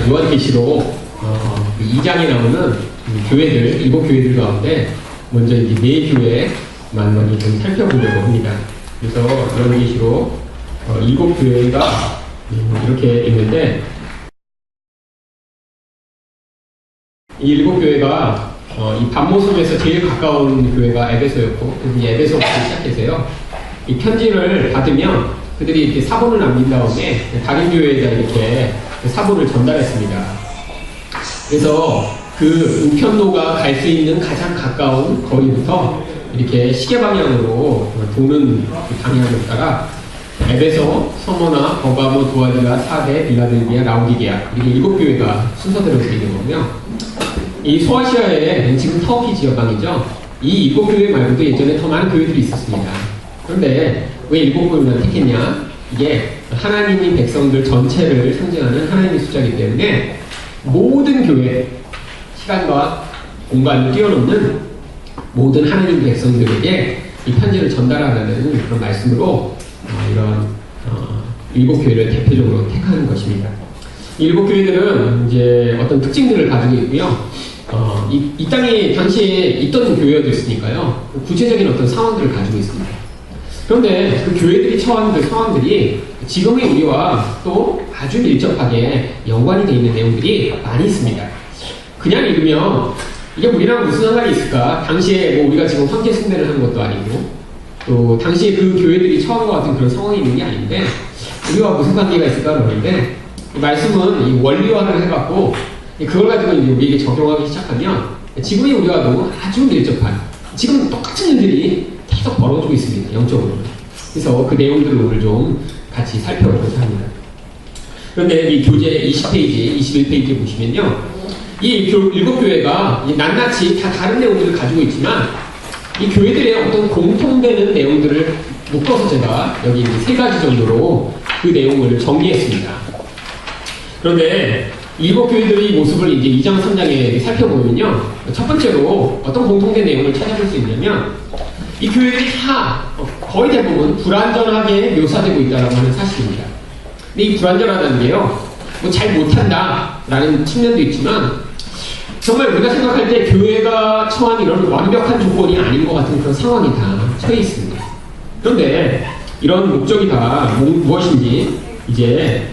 요한계시록 2장에 나오는 교회들, 7교회들 가운데 먼저 이제 4교회만 먼저 좀 살펴보려고 합니다. 그래서 요한계시록 7교회가 이렇게 있는데, 이 7교회가 이 반모섬에서 제일 가까운 교회가 에베소였고, 이 에베소부터 시작해서요, 이 편지를 받으면 그들이 이렇게 사본을 남긴 다음에 다른 교회에다 이렇게 사본을 전달했습니다. 그래서 그 우편로가 갈 수 있는 가장 가까운 거리부터 이렇게 시계 방향으로 도는 방향을 따라 에베소, 서머나, 버가모, 두아디라, 사데, 빌라델비아, 라오디게아 이렇게 7교회가 순서대로 되어 있는 거고요. 이 소아시아의 지금 터키 지역방이죠. 이 7교회 말고도 예전에 더 많은 교회들이 있었습니다. 그런데 왜 7교회만 택했냐? 이게 하나님의 백성들 전체를 상징하는 하나님의 숫자이기 때문에 모든 교회, 시간과 공간을 뛰어넘는 모든 하나님 백성들에게 이 편지를 전달하라는 그런 말씀으로 이런 7교회를 대표적으로 택하는 것입니다. 이 7교회들은 이제 어떤 특징들을 가지고 있고요. 이 땅이 당시에 있던 교회였으니까요. 구체적인 어떤 상황들을 가지고 있습니다. 그런데 그 교회들이 처한 그 상황들이 지금의 우리와 또 아주 밀접하게 연관이 되어 있는 내용들이 많이 있습니다. 그냥 읽으면 이게 우리랑 무슨 상관이 있을까? 당시에 뭐 우리가 지금 황제 숭배를 하는 것도 아니고 또 당시에 그 교회들이 처한 것 같은 그런 상황이 있는 게 아닌데 우리와 무슨 관계가 있을까 그러는데 말씀은 이 원리화를 해갖고 그걸 가지고 이제 우리에게 적용하기 시작하면 지금의 우리와 너무 아주 밀접한 지금 똑같은 일들이 계속 벌어지고 있습니다. 영적으로. 그래서 그 내용들을 오늘 좀 같이 살펴보고자 합니다. 그런데 이 교재 20페이지, 21페이지 보시면요. 이 7교회가 낱낱이 다 다른 내용들을 가지고 있지만 이 교회들의 어떤 공통되는 내용들을 묶어서 제가 여기 3가지 정도로 그 내용을 정리했습니다. 그런데 7교회들의 모습을 이제 2장, 3장에 살펴보면요. 첫 번째로 어떤 공통된 내용을 찾아볼 수 있냐면 이 교회들이 다 거의 대부분 불완전하게 묘사되고 있다고 하는 사실입니다. 근데 이 불완전하다는 게요. 뭐 잘 못한다라는 측면도 있지만 정말 우리가 생각할 때 교회가 처한 이런 완벽한 조건이 아닌 것 같은 그런 상황이 다 처해 있습니다. 그런데 이런 목적이 다 무엇인지 이제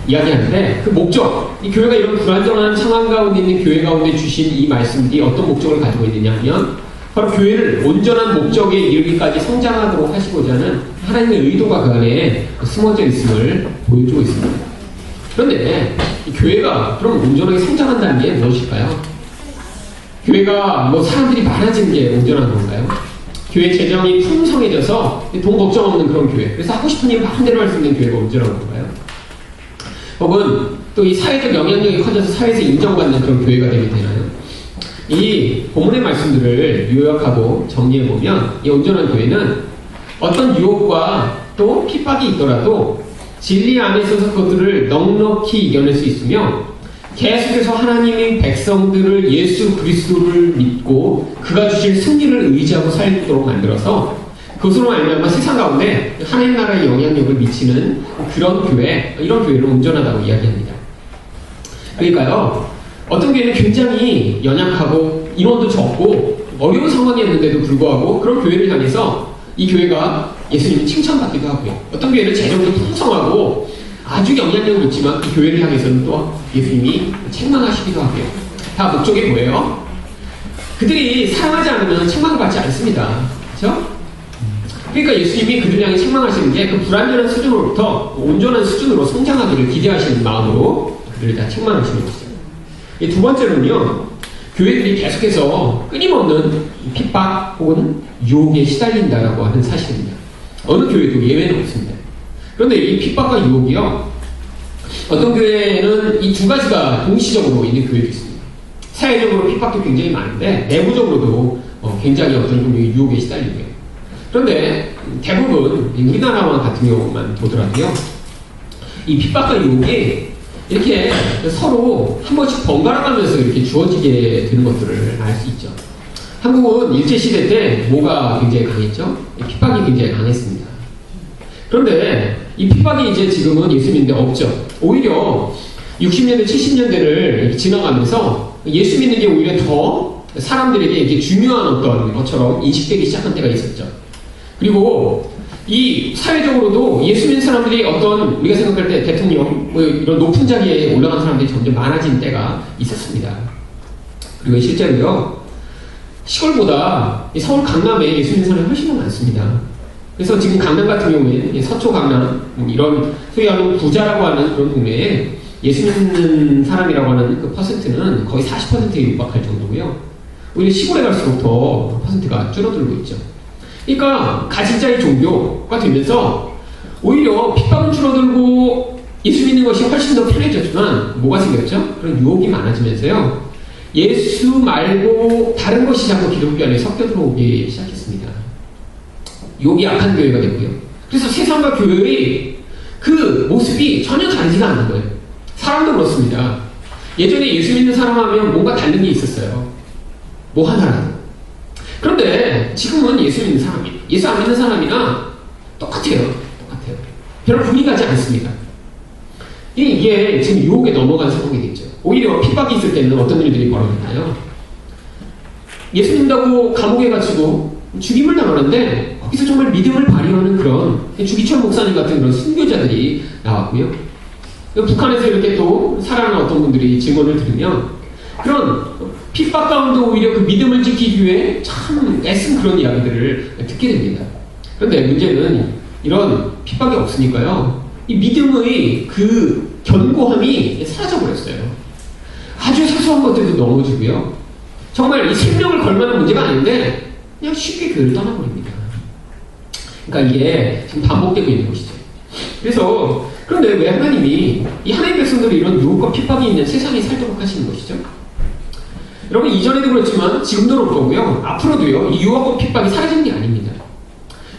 이야기하는데 그 목적, 이 교회가 이런 불완전한 상황 가운데 있는 교회 가운데 주신 이 말씀들이 어떤 목적을 가지고 있느냐 하면 바로 교회를 온전한 목적에 이르기까지 성장하도록 하시고자 하는 하나님의 의도가 그 안에 숨어져 있음을 보여주고 있습니다. 그런데 이 교회가 그럼 온전하게 성장한다는 게 무엇일까요? 교회가 뭐 사람들이 많아지는 게 온전한 건가요? 교회 재정이 풍성해져서 돈 걱정 없는 그런 교회, 그래서 하고 싶은 일 마음대로 할 수 있는 교회가 온전한 건가요? 혹은 또 이 사회적 영향력이 커져서 사회에서 인정받는 그런 교회가 되면 되나요? 이 본문의 말씀들을 요약하고 정리해보면 이 온전한 교회는 어떤 유혹과 또 핍박이 있더라도 진리 안에 있어서 그것들을 넉넉히 이겨낼 수 있으며 계속해서 하나님의 백성들을 예수 그리스도를 믿고 그가 주실 승리를 의지하고 살도록 만들어서 그것으로 말미암아 세상 가운데 하나님 나라의 영향력을 미치는 그런 교회, 이런 교회를 온전하다고 이야기합니다. 그러니까요, 어떤 교회는 굉장히 연약하고 인원도 적고 어려운 상황이었는데도 불구하고 그런 교회를 향해서 이 교회가 예수님이 칭찬받기도 하고요. 어떤 교회는 재정도 풍성하고 아주 영향력이 있지만 그 교회를 향해서는 또 예수님이 책망하시기도 하고요. 다 목적이 뭐예요? 그들이 사랑하지 않으면 책망을 받지 않습니다. 그렇죠? 그러니까 예수님이 그들 향해 책망하시는 게 그 불완전한 수준으로부터 온전한 수준으로 성장하기를 기대하시는 마음으로 그들을 다 책망하시는 것이죠. 두 번째로는요, 교회들이 계속해서 끊임없는 핍박 혹은 유혹에 시달린다라고 하는 사실입니다. 어느 교회도 예외는 없습니다. 그런데 이 핍박과 유혹이요, 어떤 교회는 이 2가지가 동시적으로 있는 교회도 있습니다. 사회적으로 핍박도 굉장히 많은데 내부적으로도 굉장히 어떤 종류의 유혹에 시달리고요. 그런데 대부분 우리나라와 같은 경우만 보더라도요, 이 핍박과 유혹이 이렇게 서로 한 번씩 번갈아가면서 이렇게 주어지게 되는 것들을 알 수 있죠. 한국은 일제시대 때 뭐가 굉장히 강했죠? 핍박이 굉장히 강했습니다. 그런데 이 핍박이 이제 지금은 예수님인데 없죠. 오히려 60년대, 70년대를 지나가면서 예수 믿는 게 오히려 더 사람들에게 이게 중요한 어떤 것처럼 인식되기 시작한 때가 있었죠. 그리고 이 사회적으로도 예수 믿는 사람들이 어떤 우리가 생각할 때 대통령 뭐 이런 높은 자리에 올라간 사람들이 점점 많아진 때가 있었습니다. 그리고 실제로요 시골보다 서울 강남에 예수 믿는 사람이 훨씬 더 많습니다. 그래서 지금 강남 같은 경우에는 서초 강남 이런 소위 하는 부자라고 하는 그런 동네에 예수 믿는 사람이라고 하는 그 퍼센트는 거의 40%에 육박할 정도고요. 오히려 시골에 갈수록 더 퍼센트가 줄어들고 있죠. 그러니까 가진자의 종교가 되면서 오히려 핍박은 줄어들고 예수 믿는 것이 훨씬 더 편해졌지만 뭐가 생겼죠? 그런 유혹이 많아지면서요. 예수 말고 다른 것이 자꾸 기독교 안에 섞여 들어오기 시작했습니다. 유혹이 약한 교회가 됐고요. 그래서 세상과 교회의 그 모습이 전혀 다르지가 않는 거예요. 사람도 그렇습니다. 예전에 예수 믿는 사람 하면 뭔가 다른 게 있었어요. 뭐 하나라도. 그런데 지금은 예수 믿는 사람이 예수 안 믿는 사람이나 똑같아요. 별로 분이 가지 않습니다. 이게 지금 유혹에 넘어간 상황이 됐죠. 오히려 핍박이 있을 때는 어떤 일들이 벌어졌나요? 예수 믿는다고 감옥에 갇히고 죽임을 당하는데 거기서 정말 믿음을 발휘하는 그런 주기철 목사님 같은 그런 순교자들이 나왔고요. 북한에서 이렇게 또 살아난 어떤 분들이 증언을 들으면 그런 핍박 가운데 오히려 그 믿음을 지키기 위해 참 애쓴 그런 이야기들을 듣게 됩니다. 그런데 문제는 이런 핍박이 없으니까요. 이 믿음의 그 견고함이 사라져버렸어요. 아주 사소한 것들도 넘어지고요. 정말 이 생명을 걸 만한 문제가 아닌데 그냥 쉽게 교회를 떠나버립니다. 그러니까 이게 지금 반복되고 있는 것이죠. 그래서 그런데 왜 하나님이 이 하나님 백성들이 이런 유혹과 핍박이 있는 세상에 살도록 하시는 것이죠? 여러분 이전에도 그렇지만 지금도 그럴 거고요. 앞으로도요. 이 유혹과 핍박이 사라지는 게 아닙니다.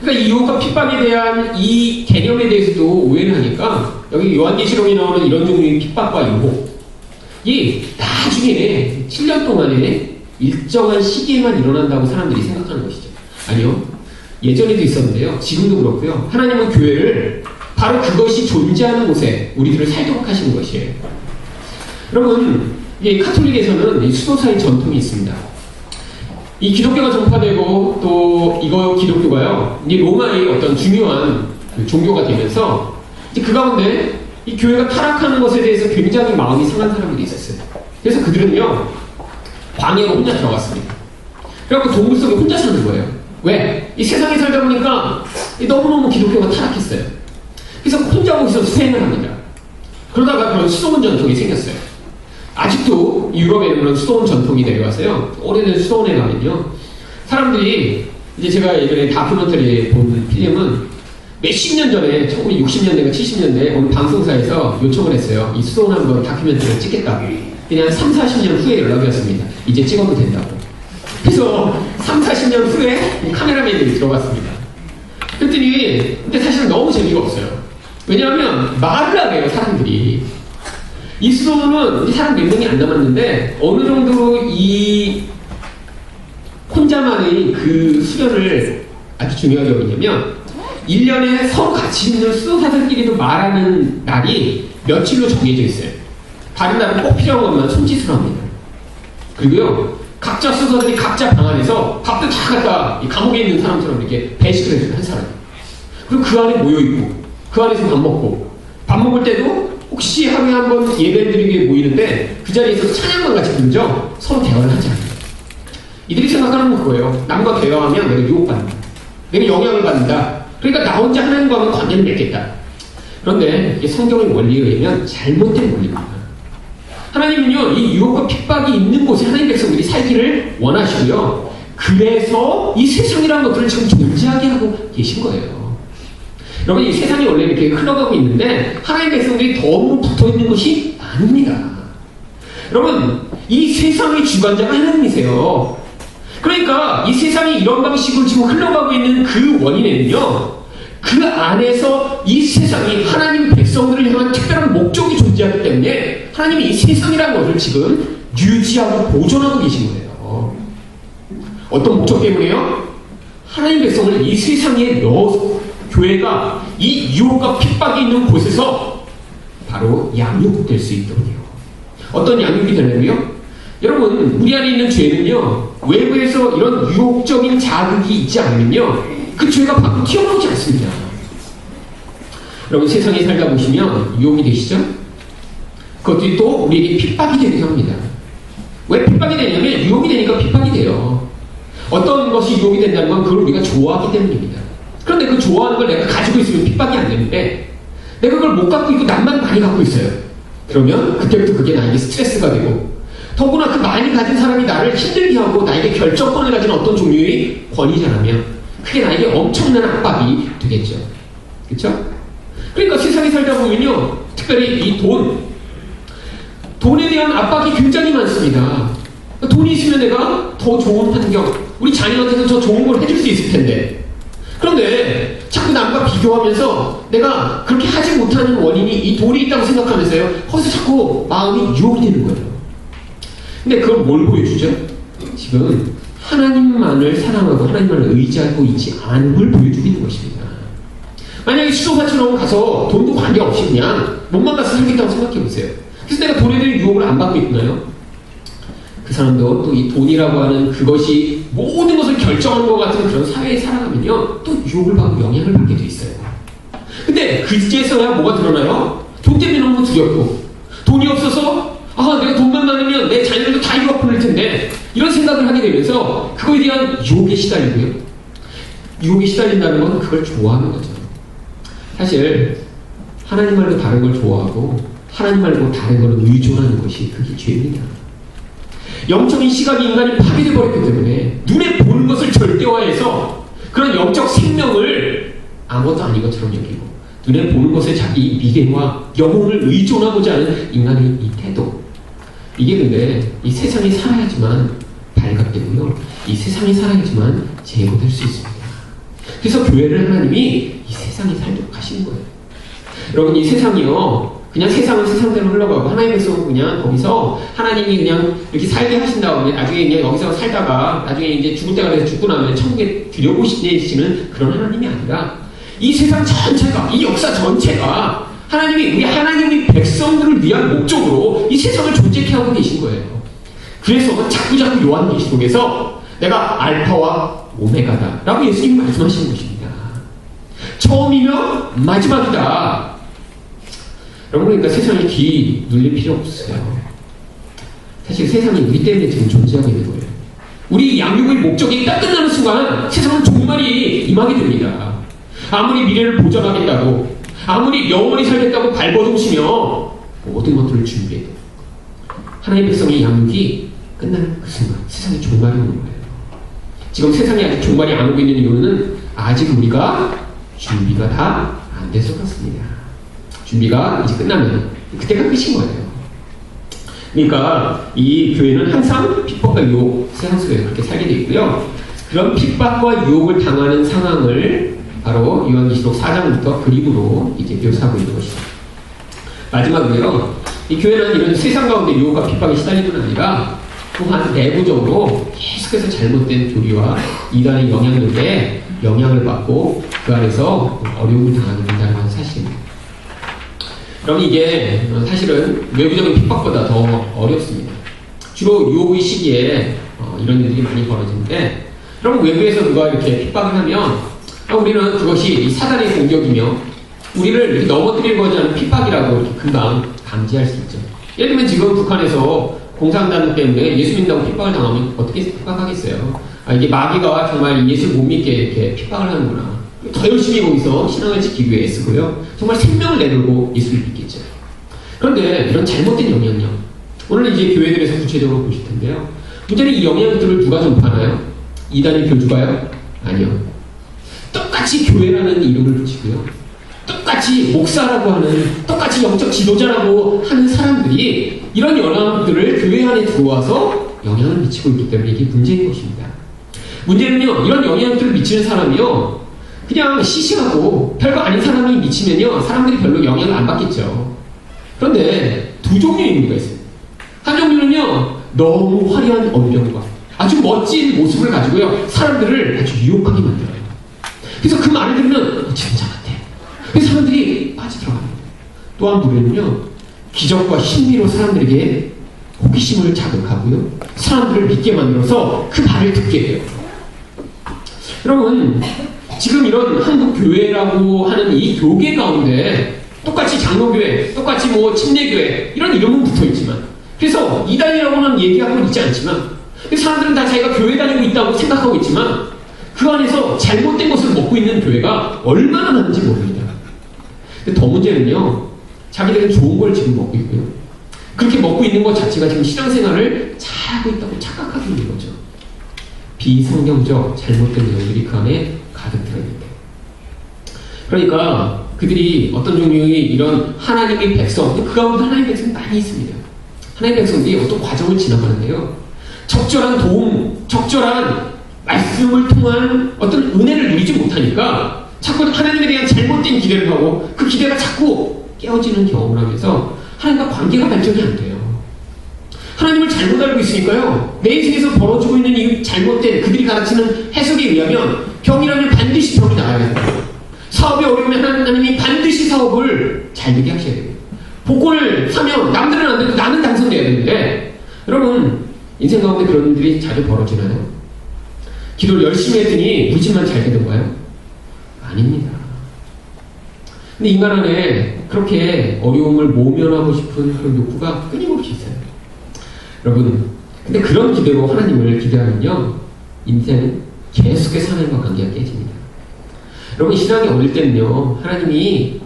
그러니까 이 유혹과 핍박에 대한 이 개념에 대해서도 오해를 하니까 여기 요한계시록에 나오는 이런 종류의 핍박과 유혹이 나중에 7년 동안에 일정한 시기에만 일어난다고 사람들이 생각하는 것이죠. 아니요. 예전에도 있었는데요. 지금도 그렇고요. 하나님은 교회를 바로 그것이 존재하는 곳에 우리들을 살도록 하시는 것이에요. 여러분, 이 카톨릭에서는 수도사의 전통이 있습니다. 이 기독교가 전파되고 또 이거 기독교가요, 이 로마의 어떤 중요한 그 종교가 되면서 이제 그 가운데 이 교회가 타락하는 것에 대해서 굉장히 마음이 상한 사람들이 있었어요. 그래서 그들은요, 광야로 혼자 들어갔습니다. 그래갖고 동굴 속에 혼자 사는 거예요. 왜? 이 세상에 살다 보니까 너무너무 기독교가 타락했어요. 그래서 혼자 거기서 수행을 합니다. 그러다가 그런 수도원 전통이 생겼어요. 아직도 유럽에는 그런 수도원 전통이 내려와서요. 오래된 수도원에 가면요. 사람들이 이제 제가 예전에 다큐멘터리 본 필름은 몇십 년 전에 1960년대가 70년대 어느 방송사에서 요청을 했어요. 이 수도원 한번 다큐멘터리를 찍겠다고. 그냥 3, 40년 후에 연락이 왔습니다. 이제 찍어도 된다고. 그래서 3, 40년 후에 카메라맨들이 들어갔습니다. 그랬더니 근데 사실은 너무 재미가 없어요. 왜냐하면 말을 안 해요, 사람들이. 이 수도는 사람 몇 명이 안 남았는데 어느 정도로 이 혼자만의 그 수련을 아주 중요하게 여기냐면 1년에 서로 같이 있는 수도사들끼리도 말하는 날이 며칠로 정해져 있어요. 다른 날은 꼭 필요한 것만 손짓을 합니다. 그리고요, 각자 수도사들이 각자 방 안에서 밥도 다 갖다 이 감옥에 있는 사람처럼 이렇게 배식을 해주는 한 사람. 그리고 그 안에 모여있고 그 안에서 밥 먹고 밥 먹을 때도 혹시 하루에 한 번 예배를 드리기 위해 모이는데 그 자리에서 찬양만 같이 부르죠. 서로 대화를 하지 않아요. 이들이 생각하는 건 그거예요. 남과 대화하면 내가 유혹받는다. 내가 영향을 받는다. 그러니까 나 혼자 하나님과는 관계를 맺겠다. 그런데 이게 성경의 원리에 의하면 잘못된 원리입니다. 하나님은요, 이 유혹과 핍박이 있는 곳에 하나님 백성들이 살기를 원하시고요. 그래서 이 세상이라는 것들을 지금 존재하게 하고 계신 거예요. 여러분, 이 세상이 원래 이렇게 흘러가고 있는데 하나님 백성들이 너무 붙어있는 것이 아닙니다. 여러분, 이 세상의 주관자가 하나님이세요. 그러니까 이 세상이 이런 방식으로 지금 흘러가고 있는 그 원인에는요, 그 안에서 이 세상이 하나님 백성들을 향한 특별한 목적이 존재하기 때문에 하나님이 이 세상이라는 것을 지금 유지하고 보존하고 계신 거예요. 어떤 목적 때문에요? 하나님 백성을 이 세상에 넣어서 교회가 이 유혹과 핍박이 있는 곳에서 바로 양육될 수 있도록요. 어떤 양육이 되냐면요. 여러분, 우리 안에 있는 죄는요, 외부에서 이런 유혹적인 자극이 있지 않으면요, 그 죄가 밖으로 튀어나오지 않습니다. 여러분, 세상에 살다 보시면 유혹이 되시죠? 그것들이 또 우리에게 핍박이 되기도 합니다. 왜 핍박이 되냐면 유혹이 되니까 핍박이 돼요. 어떤 것이 유혹이 된다는 건 그걸 우리가 좋아하기 때문입니다. 그런데 그 좋아하는 걸 내가 가지고 있으면 핍박이 안 되는데 내가 그걸 못 갖고 있고 남만 많이 갖고 있어요. 그러면 그때부터 그게 나에게 스트레스가 되고 더구나 그 많이 가진 사람이 나를 힘들게 하고 나에게 결정권을 가진 어떤 종류의 권위자라면 그게 나에게 엄청난 압박이 되겠죠. 그렇죠? 그러니까 세상에 살다 보면요, 특별히 이 돈에 대한 압박이 굉장히 많습니다. 돈이 있으면 내가 더 좋은 환경, 우리 자녀한테도 더 좋은 걸 해줄 수 있을 텐데, 그런데 자꾸 남과 비교하면서 내가 그렇게 하지 못하는 원인이 이 돈이 있다고 생각하면서요, 거기서 자꾸 마음이 유혹이 되는 거예요. 근데 그건 뭘 보여주죠? 지금 하나님만을 사랑하고 하나님만을 의지하고 있지 않은 걸 보여주고 있는 것입니다. 만약에 수도사처럼 가서 돈도 관계없이 그냥 몸만 가서 살겠다고 생각해보세요. 그래서 내가 돈에 대한 유혹을 안 받고 있나요? 그 사람도 또 이 돈이라고 하는 그것이 모든 것을 결정하는 것 같은 그런 사회에 살아가면요, 또 유혹을 받고 영향을 받게 돼 있어요. 근데 그제서야 뭐가 드러나요? 돈 때문에 너무 두렵고, 돈이 없어서 내가 돈만 많으면 내 자녀들도 다 유학 보낼 텐데, 이런 생각을 하게 되면서 그거에 대한 유혹에 시달리고요. 유혹에 시달린다는 건 그걸 좋아하는 거죠. 사실 하나님 말고 다른 걸 좋아하고 하나님 말고 다른 걸 의존하는 것이 그게 죄입니다. 영적인 시각이 인간이 파괴되어 버렸기 때문에 눈에 보는 것을 절대화해서 그런 영적 생명을 아무것도 아닌 것처럼 여기고 눈에 보는 것에 자기 미래와 영혼을 의존하고자 하는 인간의 이 태도, 이게 근데 이 세상에 살아야지만 발각되고요, 이 세상에 살아야지만 제거될 수 있습니다. 그래서 교회를 하나님이 이 세상에 살도록 하시는 거예요. 여러분, 이 세상이요, 그냥 세상은 세상대로 흘러가고 하나님의 백성은 그냥 거기서 하나님이 그냥 이렇게 살게 하신 다음에 나중에 그냥 여기서 살다가 나중에 이제 죽을 때가 돼서 죽고 나면 천국에 들여보시는 그런 하나님이 아니라 이 세상 전체가, 이 역사 전체가 하나님이 우리 하나님의 백성들을 위한 목적으로 이 세상을 존재케 하고 계신 거예요. 그래서 자꾸자꾸 요한계시록에서 내가 알파와 오메가다 라고 예수님이 말씀하시는 것입니다. 처음이며 마지막이다. 여러분, 그러니까 세상에 귀 눌릴 필요 없어요. 사실 세상이 우리 때문에 지금 존재하게 되는 거예요. 우리 양육의 목적이 딱 끝나는 순간 세상은 종말이 임하게 됩니다. 아무리 미래를 보장하겠다고, 아무리 영원히 살겠다고 발버둥치며 모든 것들을 준비해도 하나님의 백성의 양육이 끝나는 그 순간 세상에 종말이 오는 거예요. 지금 세상에 아직 종말이 안 오고 있는 이유는 아직 우리가 준비가 다 안 돼서 그렇습니다. 준비가 이제 끝나면 그때가 끝인 거예요. 그러니까 이 교회는 항상 핍박과 유혹, 세상 속에서 그렇게 살게 되어 있고요. 그런 핍박과 유혹을 당하는 상황을 바로 요한계시록 4장부터 그림으로 이제 묘사하고 있는 것이죠. 마지막으로요, 이 교회는 이런 세상 가운데 유혹과 핍박에 시달리는 건 아니라 또한 내부적으로 계속해서 잘못된 교리와 이단의 영향력에 영향을 받고 그 안에서 어려움을 당하게 된다는 건 사실입니다. 그럼 이게 사실은 외부적인 핍박보다 더 어렵습니다. 주로 유혹의 시기에 이런 일들이 많이 벌어지는데, 그럼 외부에서 누가 이렇게 핍박을 하면 우리는 그것이 사단의 공격이며 우리를 이렇게 넘어뜨리고자 하는 핍박이라고 이렇게 금방 감지할 수 있죠. 예를 들면 지금 북한에서 공산당 때문에 예수 믿는다고 핍박을 당하면 어떻게 핍박하겠어요? 이게 마귀가 정말 예수를 못 믿게 이렇게 핍박을 하는구나. 더 열심히 거기서 신앙을 지키기 위해 애쓰고요, 정말 생명을 내걸고 예수를 믿겠죠. 그런데 이런 잘못된 영향력, 오늘 이제 교회들에서 구체적으로 보실 텐데요. 문제는 이 영향력들을 누가 전파하나요? 이단의 교주가요? 아니요. 똑같이 교회라는 이름을 붙이고요, 똑같이 목사라고 하는, 똑같이 영적 지도자라고 하는 사람들이 이런 영향들을 교회 안에 들어와서 영향을 미치고 있기 때문에 이게 문제인 것입니다. 문제는요, 이런 영향들을 미치는 사람이요, 그냥 시시하고 별거 아닌 사람이 미치면요, 사람들이 별로 영향을 안 받겠죠. 그런데 두 종류의 의미가 있어요. 한 종류는요, 너무 화려한 언변과 아주 멋진 모습을 가지고요, 사람들을 아주 유혹하게 만들어요. 그래서 그 말을 들으면 진짜 같아. 그래서 사람들이 빠져들어가요. 또한 무료는요, 기적과 신비로 사람들에게 호기심을 자극하고요, 사람들을 믿게 만들어서 그 말을 듣게 해요. 여러분, 지금 이런 한국 교회라고 하는 이 교계 가운데 똑같이 장로교회, 똑같이 침례교회 이런 이름은 붙어있지만, 그래서 이단이라고는 얘기하고 있지 않지만, 사람들은 다 자기가 교회 다니고 있다고 생각하고 있지만 그 안에서 잘못된 것을 먹고 있는 교회가 얼마나 많은지 모릅니다. 근데 더 문제는요, 자기들은 좋은 걸 지금 먹고 있고요, 그렇게 먹고 있는 것 자체가 지금 신앙생활을 잘하고 있다고 착각하고 있는 거죠. 비성경적 잘못된 내용들이 그 안에 가득 들어있는데, 그러니까 그들이 어떤 종류의 이런 하나님의 백성, 그 가운데 하나님의 백성이 많이 있습니다. 하나님의 백성들이 어떤 과정을 지나가는데요, 적절한 도움, 적절한 말씀을 통한 어떤 은혜를 누리지 못하니까 자꾸 하나님에 대한 잘못된 기대를 하고 그 기대가 자꾸 깨어지는 경험을 하면서 하나님과 관계가 발전이 안 돼요. 하나님을 잘못 알고 있으니까요, 내 인생에서 벌어지고 있는 이 잘못된 그들이 가르치는 해석에 의하면 병이라면 반드시 병이 나아야 돼요. 사업이 어려우면 하나님이 반드시 사업을 잘 되게 하셔야 돼요. 복권을 사면 남들은 안 되고 나는 당선돼야 되는데, 여러분 인생 가운데 그런 일들이 자주 벌어지나요? 기도를 열심히 했더니 우리 집만 잘 되던가요? 아닙니다. 근데 인간 안에 그렇게 어려움을 모면하고 싶은 그런 욕구가 끊임없이 있어요. 여러분, 근데 그런 기대로 하나님을 기대하면요, 인생은 계속해서 하나님과 관계가 깨집니다. 여러분, 신앙이 어릴 때는요, 하나님이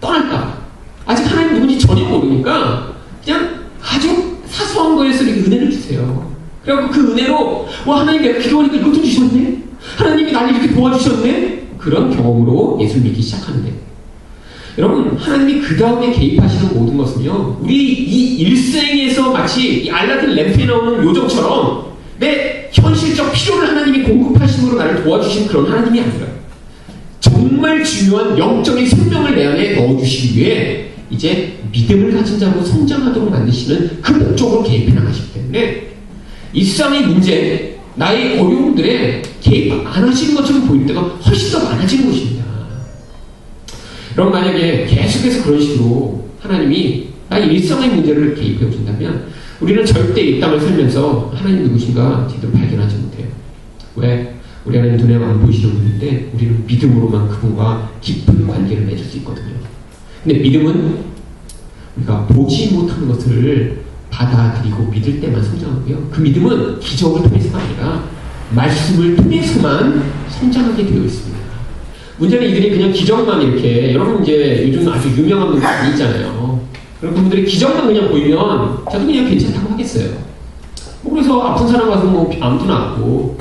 떠날까, 아직 하나님 누군지 전혀 모르니까 그냥 아주 사소한 거에서 이렇게 은혜를 주세요. 그래갖고 그 은혜로, 와, 하나님 내가 기도하니까 이것도 주셨네? 하나님이 나를 이렇게 도와주셨네? 그런 경험으로 예수를 믿기 시작하는데, 여러분, 하나님이 그 다음에 개입하시는 모든 것은요, 우리 이 일생에서 마치 이 알라딘 램프에 나오는 요정처럼 내 현실적 필요를 하나님이 공급하심으로 나를 도와주신 그런 하나님이 아니라, 정말 중요한 영적인 생명을 내 안에 넣어주시기 위해 이제 믿음을 가진 자로 성장하도록 만드시는 그 목적으로 개입해 나가시기 때문에 이 세상의 문제, 나의 어려움들에 개입 안 하시는 것처럼 보일 때가 훨씬 더 많아지는 것입니다. 그럼 만약에 계속해서 그런 식으로 하나님이 나의 일상의 문제를 개입해 오신다면 우리는 절대 이 땅을 살면서 하나님 누구신가 제대로 발견하지 못해요. 왜? 우리 안에 눈에 안 보이시는 분인데 우리는 믿음으로만 그분과 깊은 관계를 맺을 수 있거든요. 근데 믿음은 우리가 보지 못하는 것을 받아들이고 믿을 때만 성장하고요, 그 믿음은 기적을 통해서가 아니라 말씀을 통해서만 성장하게 되어 있습니다. 문제는 이들이 그냥 기적만 이렇게, 여러분 이제 요즘 아주 유명한 분들 많이 있잖아요. 그런 분들이 기적만 그냥 보이면 저도 그냥 괜찮다고 하겠어요. 그래서 아픈 사람 가서 암도 낫고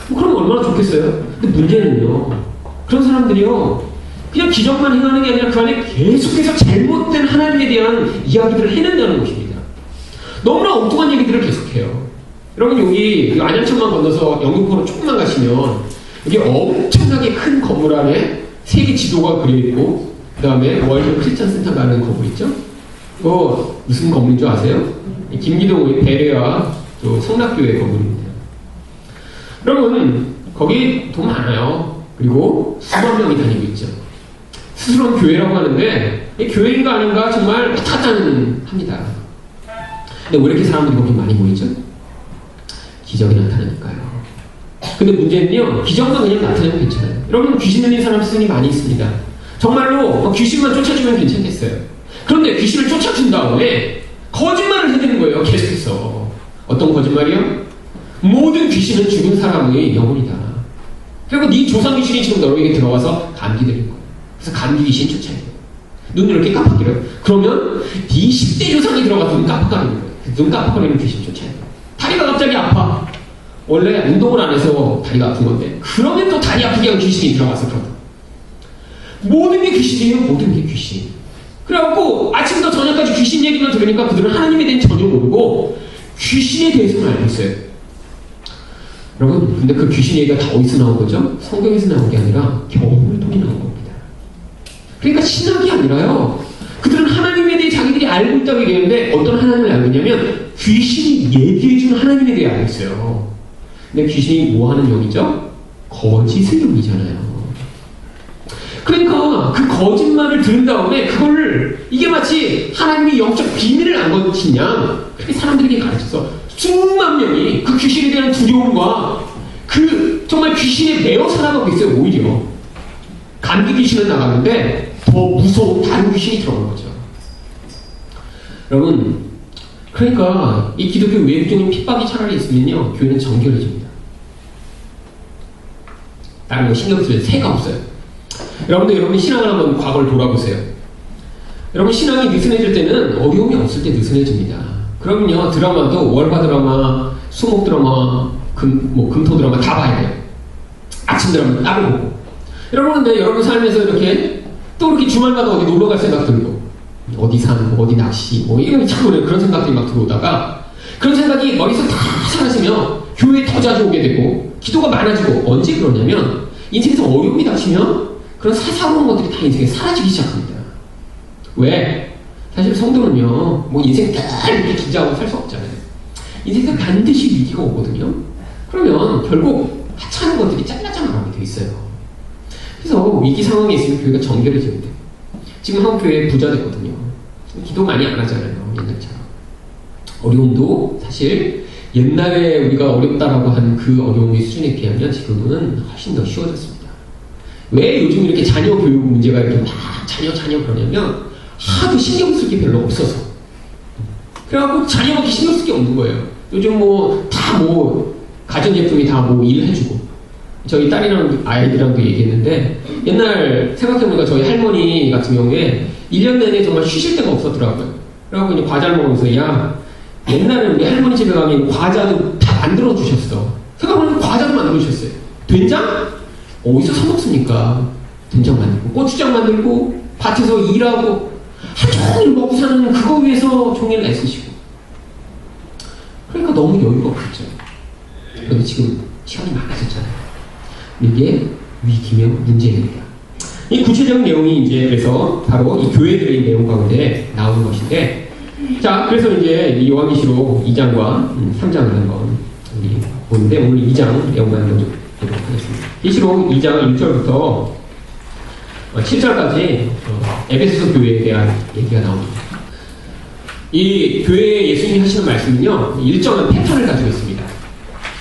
그럼 얼마나 좋겠어요. 근데 문제는요, 그런 사람들이요, 그냥 기적만 행하는 게 아니라 그 안에 계속해서 잘못된 하나님에 대한 이야기들을 해낸다는 것입니다. 너무나 엉뚱한 얘기들을 계속해요. 여러분, 여기 안양천만 건너서 영등포로 조금만 가시면 여기 엄청나게 큰 건물 안에 세계 지도가 그려있고, 그 다음에 월드 크리스천 센터 가는 건물 있죠? 그거 무슨 건물인 줄 아세요? 김기동의 베레아 성락교회 건물입니다. 여러분, 거기 돈 많아요. 그리고 수만 명이 다니고 있죠. 스스로는 교회라고 하는데 교회인가 아닌가 정말 타탄 합니다. 근데 왜 이렇게 사람들이 거기 많이 모이죠? 기적이 나타나니까요. 근데 문제는요, 기적만 그냥 나타내면 괜찮아요. 여러분, 귀신 들린 사람 수준이 많이 있습니다. 정말로 귀신만 쫓아주면 괜찮겠어요. 그런데 귀신을 쫓아준 다음에 거짓말을 해대는 거예요, 계속해서. 어떤 거짓말이요? 모든 귀신은 죽은 사람의 영혼이다. 그리고 네 조상 귀신이 지금 너에게 들어와서 감기 들인 거예요. 그래서 감기 귀신 쫓아내요. 눈을 이렇게 깜빡이래요. 그러면 네 10대 조상이 들어가서 눈 깜빡거리는 거예요. 눈 깜빡거리는 귀신 쫓아내요. 다리가 갑자기 아파. 원래 운동을 안 해서 다리가 아픈 건데, 그러면 또 다리 아프게 한 귀신이 들어가서 그러다. 모든 게 귀신이에요. 모든 게 귀신. 그래갖고 아침부터 저녁까지 귀신 얘기만 들으니까 그들은 하나님에 대해 전혀 모르고 귀신에 대해서만 알고 있어요. 여러분, 근데 그 귀신 얘기가 다 어디서 나온 거죠? 성경에서 나온 게 아니라 경험을 통해 나온 겁니다. 그러니까 신학이 아니라요, 그들은 하나님에 대해 자기들이 알고 있다고 얘기하는데 어떤 하나님을 알고 있냐면 귀신이 얘기해주는 하나님에 대해 알고 있어요. 근데 귀신이 뭐 하는 영이죠? 거짓의 영이잖아요. 그러니까 그 거짓말을 들은 다음에 그걸 이게 마치 하나님의 영적 비밀을 안 거치냐 그렇게 사람들에게 가르쳐서 수만 명이 그 귀신에 대한 두려움과 그 정말 귀신에 매여 살아가고 있어요. 오히려 감기 귀신은 나갔는데 더 무서운 다른 귀신이 들어간 거죠. 여러분, 그러니까 이 기독교 외부적인 핍박이 차라리 있으면요 교회는 정결해집니다. 다른 거 신경 쓸 새가 없어요. 여러분 신앙을 한번 과거를 돌아보세요. 여러분 신앙이 느슨해질 때는 어려움이 없을 때 느슨해집니다. 그러면요 드라마도 월화 드라마, 수목 드라마, 금토 드라마 다 봐야 돼요. 아침 드라마 따로 보고. 여러분 근데 여러분 삶에서 이렇게 또 이렇게 주말마다 어디 놀러 갈 생각 들고 어디 산, 어디 낚시, 이런 자꾸 그런 생각들이 막 들어오다가 그런 생각이 머릿속에 다 사라지면 교회에 더 자주 오게 되고 기도가 많아지고 언제 그러냐면 인생에서 어려움이 닥치면 그런 사사로운 것들이 다 인생에 사라지기 시작합니다. 왜? 사실 성도는요 인생 다 이렇게 긴장하고 살 수 없잖아요. 인생에서 반드시 위기가 오거든요. 그러면 결국 하찮은 것들이 짤랑짤랑하게 돼 있어요. 그래서 위기 상황에 있으면 교회가 정결해집니다. 지금 한국 교회 부자 됐거든요. 기도 많이 안 하잖아요. 옛날처럼. 어려움도 사실 옛날에 우리가 어렵다라고 한 그 어려움의 수준에 비하면 지금은 훨씬 더 쉬워졌습니다. 왜 요즘 이렇게 자녀 교육 문제가 이렇게 막 자녀 그러냐면 하도 신경 쓸 게 별로 없어서. 그래갖고 자녀밖에 신경 쓸 게 없는 거예요. 요즘 다 가전제품이 다 일해주고. 저희 딸이랑 아이들이랑도 얘기했는데 옛날 생각해보니까 저희 할머니 같은 경우에 1년 내내 정말 쉬실 데가 없었더라고요. 그래갖고 이제 과자를 먹으면서 야 옛날에 우리 할머니 집에 가면 과자도 다 만들어 주셨어. 생각해보니까 과자도 만들어 주셨어요. 된장? 어디서 사 먹습니까? 된장 만들고 고추장 만들고 밭에서 일하고 하루 종일 먹고 사는 그거 위해서 종일 애쓰시고. 그러니까 너무 여유가 없었죠. 그런데 지금 시간이 많아졌잖아요. 이게 위기며 문제입니다. 이 구체적인 내용이 이제 그래서 바로 이 교회들의 내용 가운데 나오는 것인데, 자, 그래서 이제 이 요한계시록 2장과 3장을 한번 우리 보는데 오늘 2장 내용만 먼저 보도록 하겠습니다. 계시록 2장 1절부터 7절까지 에베소서 교회에 대한 얘기가 나옵니다. 이 교회에 예수님이 하시는 말씀은요 일정한 패턴을 가지고 있습니다.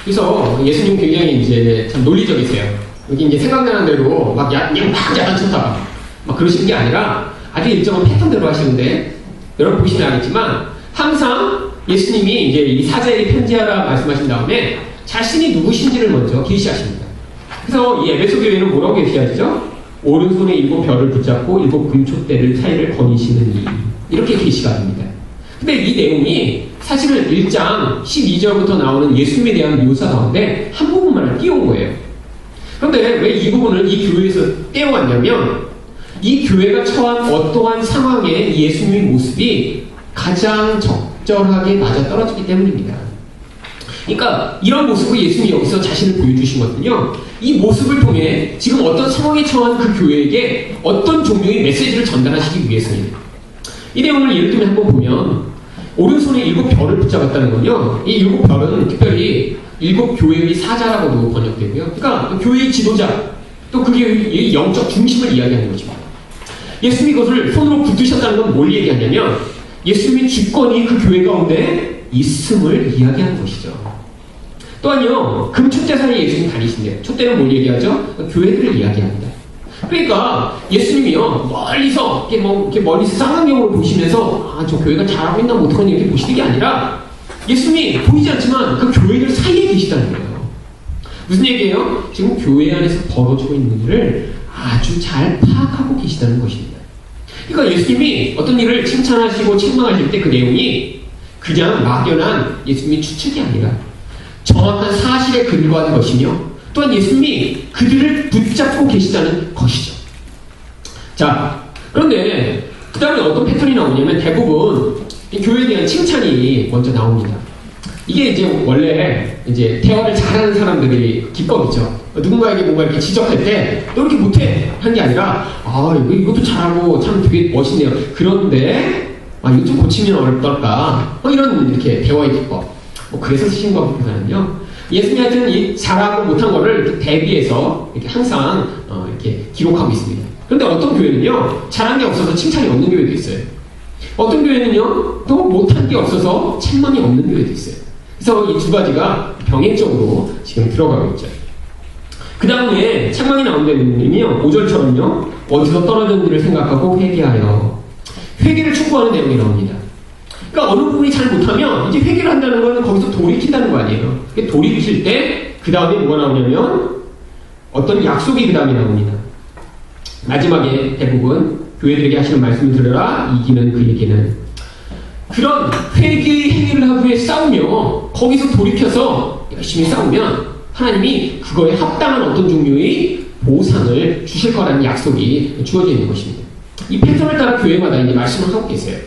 그래서 예수님 굉장히 이제 참 논리적이세요. 여기 이제 생각나는 대로 막 야단쳤다가 막 그러시는 게 아니라 아주 일정한 패턴대로 하시는데, 여러분 보시면 알겠지만 항상 예수님이 이제 이 사제에게 편지하라 말씀하신 다음에 자신이 누구신지를 먼저 계시하십니다. 그래서 이 에베소 교회는 뭐라고 계시하죠? 오른손에 7 별을 붙잡고 7 금촛대를 사이를 거니시는 이, 이렇게 계시가 됩니다. 근데 이 내용이 사실은 1장 12절부터 나오는 예수님에 대한 묘사 가운데 한 부분만을 띄운 거예요. 그런데 왜 이 부분을 이 교회에서 떼어왔냐면 이 교회가 처한 어떠한 상황에 예수님의 모습이 가장 적절하게 맞아떨어지기 때문입니다. 그러니까 이런 모습을 예수님이 여기서 자신을 보여주신 거거든요. 이 모습을 통해 지금 어떤 상황에 처한 그 교회에게 어떤 종류의 메시지를 전달하시기 위해서입니다. 이 내용을 예를 들면 한번 보면 오른손에 7 별을 붙잡았다는 건요, 이 7 별은 특별히 7 교회의 사자라고도 번역되고요. 그러니까 교회의 지도자, 또 그게 영적 중심을 이야기하는 것입니다. 예수님이 그것을 손으로 붙드셨다는 건 뭘 얘기하냐면 예수님의 주권이 그 교회 가운데 있음을 이야기하는 것이죠. 또한요, 금촛대사에 예수님이 다니신대요. 촛대는 뭘 얘기하죠? 교회들을 이야기합니다. 그러니까 예수님이요 멀리서 이렇게 멀리서 쌍안경으로 보시면서 저 교회가 잘하고 있나 못하니 이렇게 보시는 게 아니라 예수님이 보이지 않지만 그 교회들 사이에 계시다는 거예요. 무슨 얘기예요? 지금 교회 안에서 벌어지고 있는 일을 아주 잘 파악하고 계시다는 것입니다. 그러니까 예수님이 어떤 일을 칭찬하시고 책망하실 때 그 내용이 그냥 막연한 예수님의 추측이 아니라 정확한 사실에 근거한 것이며 또한 예수님이 그들을 붙잡고 계시다는 것이죠. 자, 그런데 그 다음에 어떤 패턴이 나오냐면 대부분 이 교회에 대한 칭찬이 먼저 나옵니다. 이게 이제 원래 이제 대화를 잘하는 사람들이 기법이죠. 누군가에게 뭔가 이렇게 지적할 때 너 이렇게 못해 하는 게 아니라 이것도 잘하고 참 되게 멋있네요. 그런데 이거 좀 고치면 어떨까? 이런 이렇게 대화의 기법. 그래서 쓰신 것보다는요. 예수님 하여튼 이 잘하고 못한 거를 이렇게 대비해서 이렇게 항상 이렇게 기록하고 있습니다. 그런데 어떤 교회는요, 잘한 게 없어서 칭찬이 없는 교회도 있어요. 어떤 교회는요, 또 못한 게 없어서 책망이 없는 교회도 있어요. 그래서 이 두 가지가 병행적으로 지금 들어가고 있죠. 그 다음에 책망이 나온 데는요, 5절처럼요, 어디서 떨어졌는지를 생각하고 회개하여. 회개를 촉구하는 내용이 나옵니다. 그러니까 어느 부분이 잘 못하면 이제 회개를 한다는 거는 거기서 돌이킨다는 거 아니에요. 돌이키실 때 그 다음에 뭐가 나오냐면 어떤 약속이 그 다음에 나옵니다. 마지막에 대부분 교회들에게 하시는 말씀을 들으라 이기는 그에게는. 그런 회개의 행위를 하기 위해 싸우며 거기서 돌이켜서 열심히 싸우면 하나님이 그거에 합당한 어떤 종류의 보상을 주실 거라는 약속이 주어져 있는 것입니다. 이 패턴을 따라 교회마다 이제 말씀을 하고 계세요.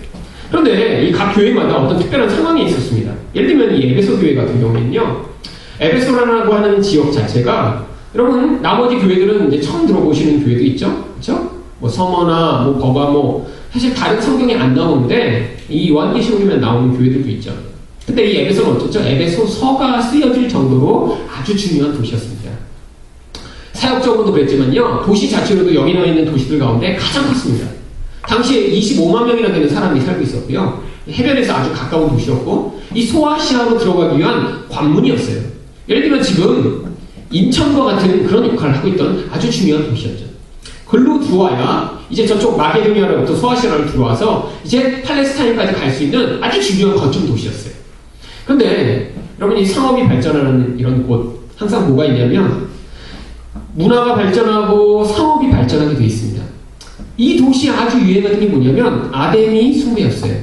그런데 이 각 교회마다 어떤 특별한 상황이 있었습니다. 예를 들면 이 에베소 교회 같은 경우에는요, 에베소라고 하는 지역 자체가, 여러분 나머지 교회들은 이제 처음 들어보시는 교회도 있죠, 그렇죠? 뭐 서머나 뭐 버가모, 사실 다른 성경에 안 나오는데 이 요한계시록에만 나오는 교회들도 있죠. 근데 이 에베소는 어떻죠? 에베소서가 쓰여질 정도로 아주 중요한 도시였습니다. 사역적으로도 그랬지만요, 도시 자체로도 여기 나와 있는 도시들 가운데 가장 컸습니다. 당시에 25만 명이나 되는 사람이 살고 있었고요, 해변에서 아주 가까운 도시였고, 이 소아시아로 들어가기 위한 관문이었어요. 예를 들면 지금 인천과 같은 그런 역할을 하고 있던 아주 중요한 도시였죠. 글로 들어와야 이제 저쪽 마게도니아로부터 소아시아로 들어와서 이제 팔레스타인까지 갈 수 있는 아주 중요한 거점 도시였어요. 그런데 여러분, 이 상업이 발전하는 이런 곳 항상 뭐가 있냐면 문화가 발전하고 상업이 발전하게 되어 있습니다. 이 도시에 아주 유행하던 게 뭐냐면 아데미 숭배였어요.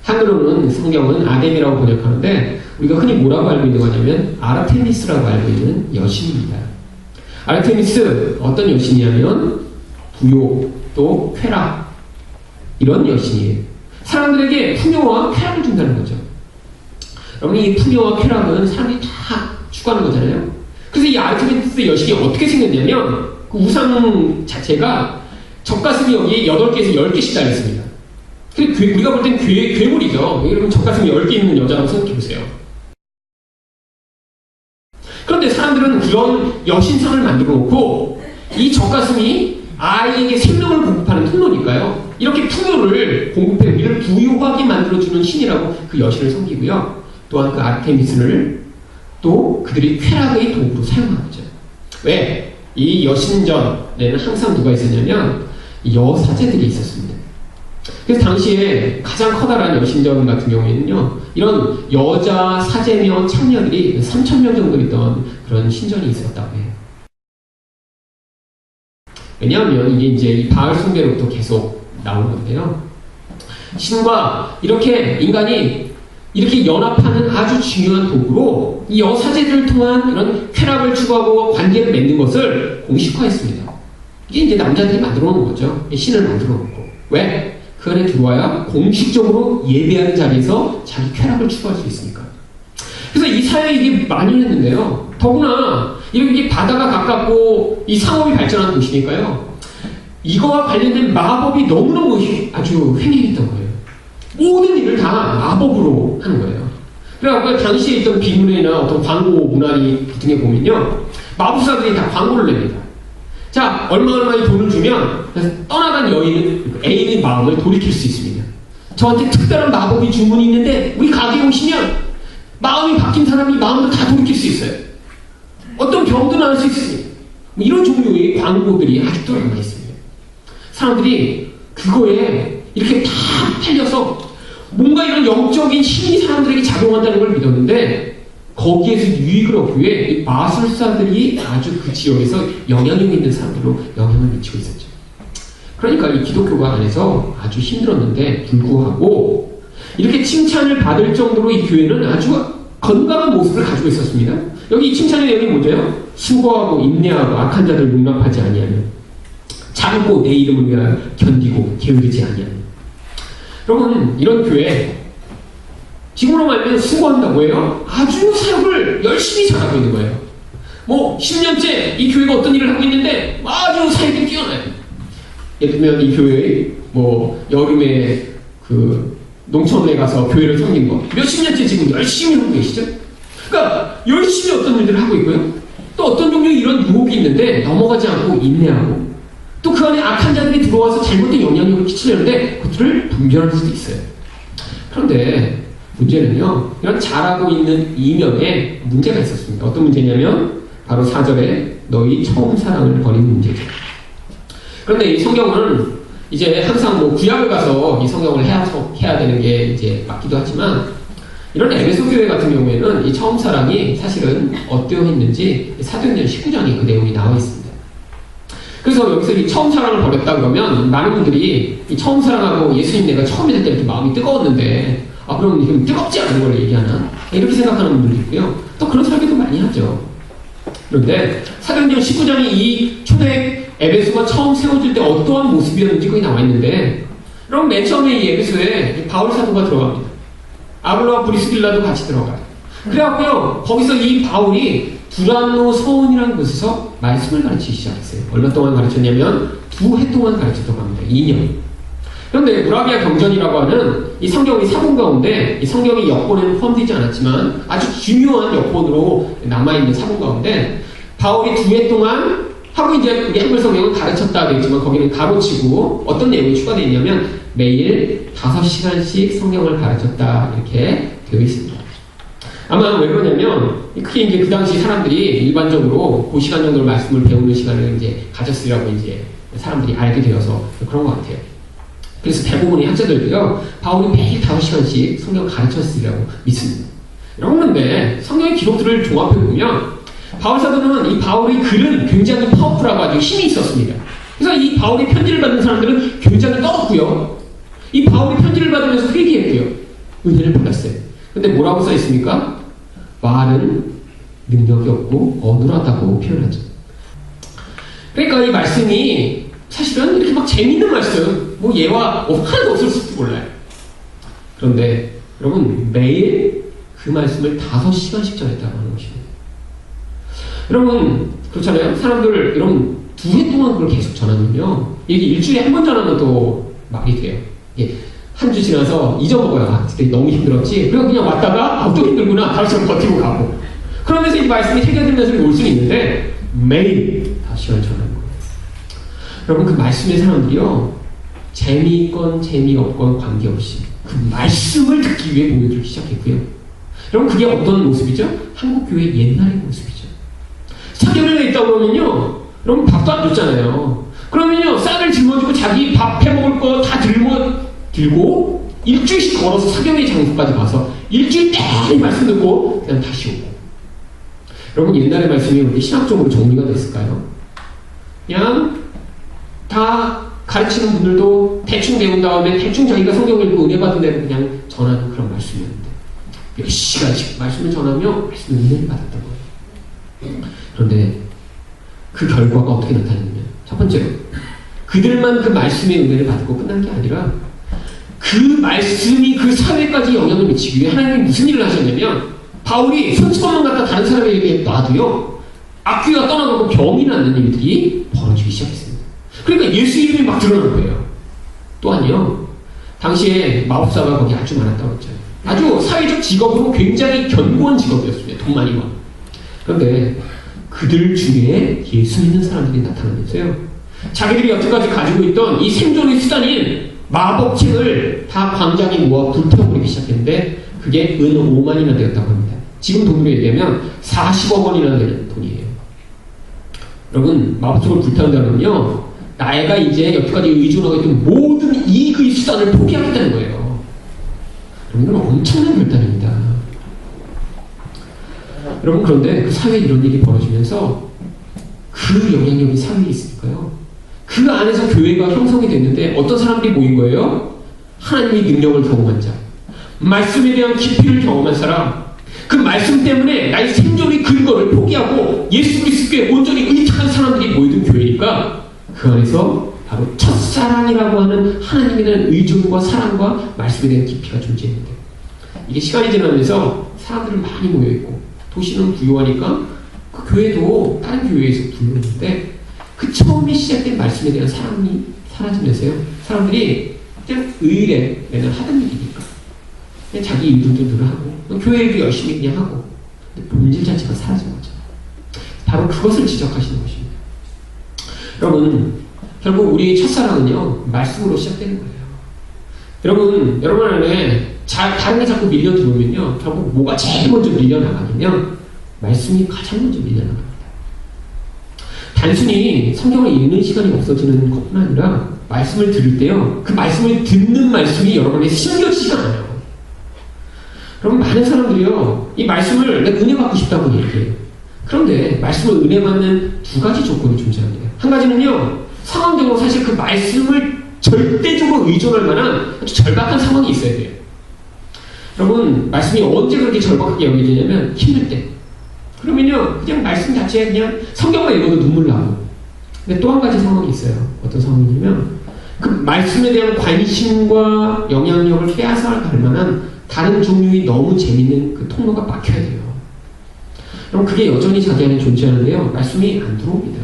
한글로는 성경은 아데미라고 번역하는데 우리가 흔히 뭐라고 알고 있는 거냐면 아르테미스라고 알고 있는 여신입니다. 아르테미스 어떤 여신이냐면 부요 또 쾌락, 이런 여신이에요. 사람들에게 풍요와 쾌락을 준다는 거죠. 여러분, 이 풍요와 쾌락은 사람들이 다 추구하는 거잖아요. 그래서 이 아르테미스 여신이 어떻게 생겼냐면 그 우상 자체가 젖가슴이 여기 8개에서 10개씩 달렸습니다. 우리가 볼 땐 괴물이죠. 여러분, 젖가슴이 10개 있는 여자라고 생각해보세요. 그런데 사람들은 그런 여신상을 만들어 놓고 이 젖가슴이 아이에게 생명을 공급하는 통로니까요, 이렇게 풍요를 공급해 우리를 부유하게 만들어주는 신이라고 그 여신을 섬기고요, 또한 그 아르테미스를 또 그들이 쾌락의 도구로 사용하죠. 왜? 이 여신전에는 항상 누가 있었냐면 여사제들이 있었습니다. 그래서 당시에 가장 커다란 여신전 같은 경우에는요, 이런 여자 사제며 창녀들이 3,000명 정도 있던 그런 신전이 있었다고 해요. 왜냐하면 이게 이제 이 바알 숭배로부터 계속 나온 건데요, 신과 이렇게 인간이 이렇게 연합하는 아주 중요한 도구로 이 여사제들을 통한 이런 쾌락을 추구하고 관계를 맺는 것을 공식화했습니다. 이게 이제 남자들이 만들어 놓은 거죠. 신을 만들어 놓고. 왜? 그 안에 들어와야 공식적으로 예배하는 자리에서 자기 쾌락을 추구할 수 있으니까. 그래서 이 사회에 이게 만연했는데요, 더구나 이렇게 바다가 가깝고 이 상업이 발전한 곳이니까요, 이거와 관련된 마법이 너무너무 아주 횡행했던 거예요. 모든 일을 다 마법으로 하는 거예요. 그래서 당시에 있던 비문이나 어떤 광고 문화리 같은 게 보면요, 마법사들이 다 광고를 냅니다. 자, 얼마의 돈을 주면 떠나간 여인은 애인의 마음을 돌이킬 수 있습니다. 저한테 특별한 마법이 주문이 있는데 우리 가게에 오시면 마음이 바뀐 사람이 마음을 다 돌이킬 수 있어요. 어떤 병도 나을 수 있습니다. 이런 종류의 광고들이 아직도 남아있습니다. 사람들이 그거에 이렇게 다 팔려서 뭔가 이런 영적인 힘이 사람들에게 작용한다는 걸 믿었는데, 거기에서 유익을 얻기 위해 이 마술사들이 아주 그 지역에서 영향력 있는 사람들로 영향을 미치고 있었죠. 그러니까 이 기독교가 안에서 아주 힘들었는데 불구하고 이렇게 칭찬을 받을 정도로 이 교회는 아주 건강한 모습을 가지고 있었습니다. 여기 이 칭찬의 내용이 뭐죠? 수고하고 인내하고 악한 자들 용납하지 아니하며 참고 내 이름을 위하여 견디고 게으르지 아니하며. 여러분, 이런 교회 지금으로 말하면 수고한다고 해요. 아주 사역을 열심히 잘하고 있는 거예요. 뭐 10년째 이 교회가 어떤 일을 하고 있는데 아주 사역이 뛰어나요. 예를 들면 이 교회 뭐 여름에 그 농촌에 가서 교회를 섬긴 거 몇십 년째 지금 열심히 하고 계시죠? 그러니까 열심히 어떤 일들을 하고 있고요, 또 어떤 종류의 이런 유혹이 있는데 넘어가지 않고 인내하고 또 그 안에 악한 자들이 들어와서 잘못된 영향력을 끼치려는데 그것들을 분별할 수도 있어요. 그런데 문제는요, 이런 잘하고 있는 이면에 문제가 있었습니다. 어떤 문제냐면 바로 4절에 너희 처음 사랑을 버린 문제죠. 그런데 이 성경은 이제 항상 뭐 구약을 가서 이 성경을 해야 되는 게 이제 맞기도 하지만 이런 에베소 교회 같은 경우에는 이 처음 사랑이 사실은 어떠했는지 사도행전 19장에 그 내용이 나와 있습니다. 그래서 여기서 이 처음 사랑을 버렸다 그러면 많은 분들이 이 처음 사랑하고 예수님 내가 처음 믿을 때 이렇게 마음이 뜨거웠는데 그럼 이게 뜨겁지 않은 걸 얘기하나? 이렇게 생각하는 분들도 있고요. 또 그런 설교도 많이 하죠. 그런데 사도행전 19장이 이 초대 에베소가 처음 세워질 때 어떠한 모습이었는지 거기 나와 있는데 그럼 맨 처음에 이 에베소에 바울 사도가 들어갑니다. 아블로와 브리스길라도 같이 들어가요. 그래갖고요, 거기서 이 바울이 두란노 서원이라는 곳에서 말씀을 가르치기 시작했어요. 얼마 동안 가르쳤냐면 2해 동안 가르쳤다고 합니다. 2년. 그런데 무라비아 경전이라고 하는 이 성경의 사본 가운데 이 성경의 역본에는 포함되지 않았지만 아주 중요한 역본으로 남아있는 사본 가운데 바울이 2해 동안 하고 이제 우리 한글 성경은 가르쳤다 되겠지만 거기는 가로치고 어떤 내용이 추가되어 있냐면 매일 5시간씩 성경을 가르쳤다 이렇게 되어 있습니다. 아마 왜 그러냐면 크게 이제 그 당시 사람들이 일반적으로 그 시간 정도를 말씀을 배우는 시간을 이제 가졌으라고 이제 사람들이 알게 되어서 그런 것 같아요. 그래서 대부분의 학자들도요, 바울이 매일 5시간씩 성경을 가르쳤으리라고 믿습니다. 그런데 성경의 기록들을 종합해보면 바울 사도는 이 바울의 글은 굉장히 파워풀하고 아주 힘이 있었습니다. 그래서 이 바울의 편지를 받는 사람들은 굉장히 떨었고요. 이 바울의 편지를 받으면서 회개했고요. 은혜를 받았어요. 근데 뭐라고 써있습니까? 말은 능력이 없고 어눌하다고 표현하죠. 그러니까 이 말씀이 사실은 이렇게 막 재밌는 말씀, 뭐 예와 하나도 없을지도 몰라요. 그런데 여러분 매일 그 말씀을 5시간씩 전했다고 하는 것입니다. 여러분 그렇잖아요. 사람들 여러분 2해 동안 그걸 계속 전하면요, 이게 일주일에 한 번 전하면 또 말이 돼요. 이게 한 주 지나서 잊어먹어요. 그때 너무 힘들었지. 그리고 그냥 왔다가 또 힘들구나. 5시간 버티고 가고. 그러면서 이 말씀이 해결되면서 올 수는 있는데 매일 5시간 전하는 거예요. 여러분 그 말씀의 사람들이요, 재미있건 재미없건 관계없이 그 말씀을 듣기 위해 모여들기 시작했고요. 여러분 그게 어떤 모습이죠? 한국교회 옛날의 모습이죠. 사경회가 있다고 그러면요, 여러분 밥도 안 줬잖아요. 그러면요 쌀을 짊어지고 자기 밥 해먹을 거 다 들고 일주일씩 걸어서 사경회 장소까지 가서 일주일 내내 말씀 듣고 그냥 다시 오고. 여러분 옛날의 말씀이 우리 신학적으로 정리가 됐을까요? 그냥 다 가르치는 분들도 대충 배운 다음에 대충 자기가 성경 읽고 은혜 받은 대로 그냥 전하는 그런 말씀이었는데 몇 시간씩 말씀을 전하며 말씀을 은혜를 받았던 거예요. 그런데 그 결과가 어떻게 나타났냐면 첫 번째로 그들만 그 말씀의 은혜를 받고 끝난 게 아니라 그 말씀이 그 사회까지 영향을 미치기 위해 하나님이 무슨 일을 하셨냐면 바울이 손수건만 갖다 다른 사람에게 놔도요 악귀가 떠나가고 병이 낫는 일들이 벌어지기 시작했습니다. 그러니까 예수 이름이 막 드러난 거예요. 또한요 당시에 마법사가 거기 아주 많았다고 했잖아요. 아주 사회적 직업으로 굉장히 견고한 직업이었습니다. 돈 많이 번. 그런데 그들 중에 예수 믿는 사람들이 나타나면서요 자기들이 여태까지 가지고 있던 이 생존의 수단인 마법책을 다 광장에 모아 불태워버리기 시작했는데 그게 은 5만이나 되었다고 합니다. 지금 돈으로 얘기하면 40억 원이나 되는 돈이에요. 여러분 마법책을 불태운다면요 나이가 이제 여태까지 의존하고 있던 모든 이익의 수단을 포기하겠다는 거예요. 여러분 이건 엄청난 결단입니다. 여러분 그런데 그 사회에 이런 일이 벌어지면서 그 영향력이 사회에 있으니까요 그 안에서 교회가 형성이 됐는데 어떤 사람들이 모인 거예요? 하나님의 능력을 경험한 자, 말씀에 대한 깊이를 경험한 사람, 그 말씀 때문에 나의 생존의 근거를 포기하고 예수 그리스도께 온전히 의탁한 사람들이 모이던 교회니까 그 안에서 바로 첫사랑이라고 하는 하나님에 대한 의존과 사랑과 말씀에 대한 깊이가 존재했는데 이게 시간이 지나면서 사람들은 많이 모여있고 도시는 부유하니까 그 교회도 다른 교회에서 부유했는데 그 처음에 시작된 말씀에 대한 사랑이 사라지면서요 사람들이 그냥 의일에 맨날 하던 일이니까 그냥 자기 일들도 늘 하고 교회 일도 열심히 그냥 하고 근데 본질 자체가 사라진 거죠. 바로 그것을 지적하시는 것입니다. 여러분, 결국 우리의 첫사랑은요, 말씀으로 시작되는 거예요. 여러분 안에 다른 게 자꾸 밀려 들어오면요, 결국 뭐가 제일 먼저 밀려나가냐면, 말씀이 가장 먼저 밀려나갑니다. 단순히 성경을 읽는 시간이 없어지는 것뿐 아니라, 말씀을 들을 때요, 그 말씀을 듣는 말씀이 여러분에게 심겨지지가 않아요. 여러분, 많은 사람들이요, 이 말씀을 내가 은혜 받고 싶다고 얘기해요. 그런데 말씀을 은혜 받는 두 가지 조건이 존재합니다. 한 가지는요, 상황적으로 사실 그 말씀을 절대적으로 의존할 만한 아주 절박한 상황이 있어야 돼요. 여러분, 말씀이 언제 그렇게 절박하게 여겨지냐면 힘들 때. 그러면요, 그냥 말씀 자체에 그냥 성경만 읽어도 눈물 나고. 근데 또 한 가지 상황이 있어요. 어떤 상황이냐면 그 말씀에 대한 관심과 영향력을 빼앗아갈 만한 다른 종류의 너무 재밌는 그 통로가 막혀야 돼요. 그럼 그게 여전히 자기 안에 존재하는데요, 말씀이 안 들어옵니다.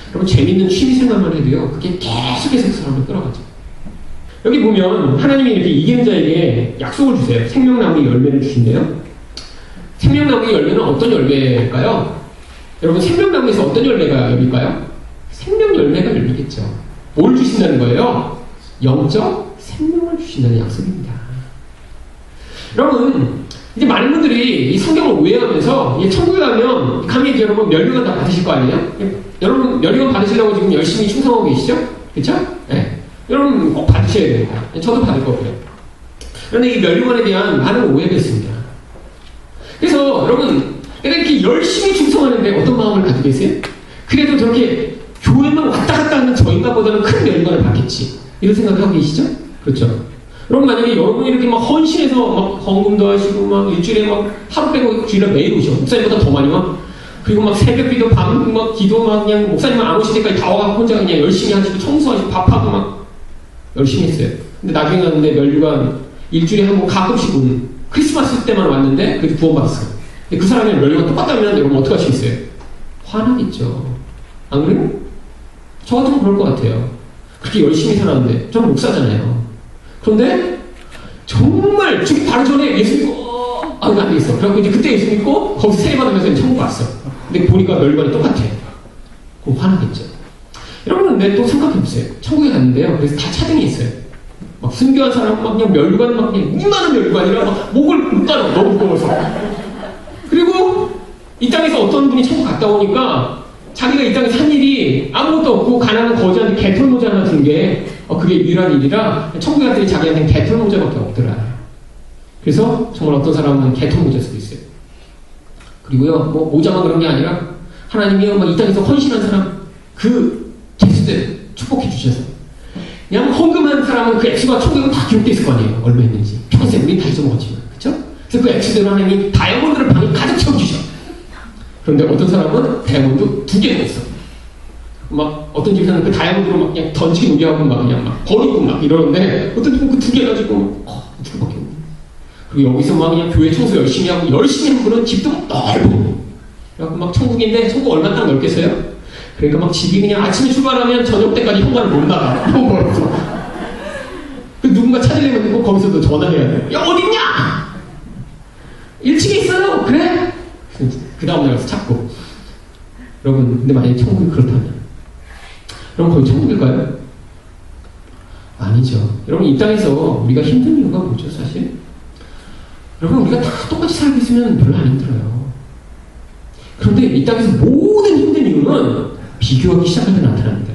여러분, 재밌는 취미생활만 해도요, 그게 계속해서 그 사람을 끌어가죠. 여기 보면 하나님이 이렇게 이기는 자에게 약속을 주세요. 생명나무의 열매를 주신대요. 생명나무의 열매는 어떤 열매일까요? 여러분, 생명나무에서 어떤 열매가 열릴까요? 생명 열매가 열리겠죠. 뭘 주신다는 거예요? 영적 생명을 주신다는 약속입니다. 여러분, 이제 많은 분들이 이 성경을 오해하면서 천국에 가면 감히 여러분 면류관 다 받으실 거 아니에요? 여러분 면류관 받으시려고 지금 열심히 충성하고 계시죠? 그렇죠? 네. 여러분 꼭 받으셔야 됩니다. 저도 받을 거고요. 그런데 이 면류관에 대한 많은 오해가 있습니다. 그래서 여러분, 내가 이렇게 열심히 충성하는데 어떤 마음을 가지고 계세요? 그래도 저렇게 교회만 왔다 갔다 하는 저 인간보다는 큰 면류관을 받겠지, 이런 생각을 하고 계시죠? 그렇죠? 여러분, 만약에 여러분이 이렇게 막 헌신해서 막 헌금도 하시고 막 일주일에 막 하루 빼고 주일에 매일 오셔. 목사님보다 더 많이 와. 그리고 막 새벽기도 밤 막 기도 막 그냥 목사님만 안 오실 때까지 다 와갖고 혼자 그냥 열심히 하시고 청소하시고 밥하고 막 열심히 했어요. 근데 나중에 갔는데 면류관 일주일에 한 번 가끔씩 오는 크리스마스 때만 왔는데 그래도 구원받았어요. 근데 그 사람이랑 면류관 똑같다면 여러분 어떻게 하시겠어요? 화나겠죠. 안 그래요? 저 같으면 그럴 것 같아요. 그렇게 열심히 살았는데 저는 목사잖아요. 그런데 정말 죽기 바로 전에 예수 믿고 안 되겠어. 그래갖고 이제 그때 예수 믿고 거기서 세례받으면서 천국 갔어. 근데 보니까 멸관이 똑같아. 그럼 화나겠죠. 여러분은 근데 또 생각해보세요. 천국에 갔는데요, 그래서 다 차등이 있어요. 막 순교한 사람 막 그냥 멸관 막 그냥 이만한 멸관이라 막 목을 못 가려, 너무 무거워서. 그리고 이 땅에서 어떤 분이 천국 갔다 오니까 자기가 이 땅에서 한 일이 아무것도 없고 가난한 거지한테 개털모자 하나 준 게 그게 유일한 일이라 천국에 갔더니 자기한테는 개털모자밖에 없더라. 그래서 정말 어떤 사람은 개털모자일 수도 있어요. 그리고요, 뭐 모자만 그런 게 아니라 하나님이요, 막 이 땅에서 헌신한 사람 그 개수대로 축복해 주셔서 그냥 헌금한 사람은 그 액수가 천국에 다 기록돼 있을 거 아니에요. 얼마 있는지. 평생 우린 다 잊어먹었지만, 그렇죠? 그래서 그 액수대로 하나님이 다이아몬드를 방에 가득 채워주셔. 그런데 어떤 사람은 다이아몬드 2개가 있어. 막 어떤 집에서는 그 다이아몬드로 막 그냥 던지기 우기하고 막 그냥 막 버리고 막 이러는데 어떤 집은 그 2개 가지고 2개밖에 없네. 그리고 여기서 막 그냥 교회 청소 열심히 하고 열심히 하는 그런 집도 넓고, 그래갖고 막 천국인데 천국 얼마 딱 넓겠어요? 그러니까 막 집이 그냥 아침에 출발하면 저녁 때까지 현관을 못 나가. 너무 멀어서. 그 누군가 찾으려면 꼭 거기서도 전화해야 돼. 야, 어딨냐? 1층에 있어요. 그래? 그 다음날 가서 찾고. 여러분, 근데 만약에 천국이 그렇다면 여러분, 거기 천국일까요? 아니죠. 여러분, 이 땅에서 우리가 힘든 이유가 뭐죠, 사실? 여러분, 우리가 다 똑같이 살고 있으면 별로 안 힘들어요. 그런데 이 땅에서 모든 힘든 이유는 비교하기 시작할 때 나타납니다.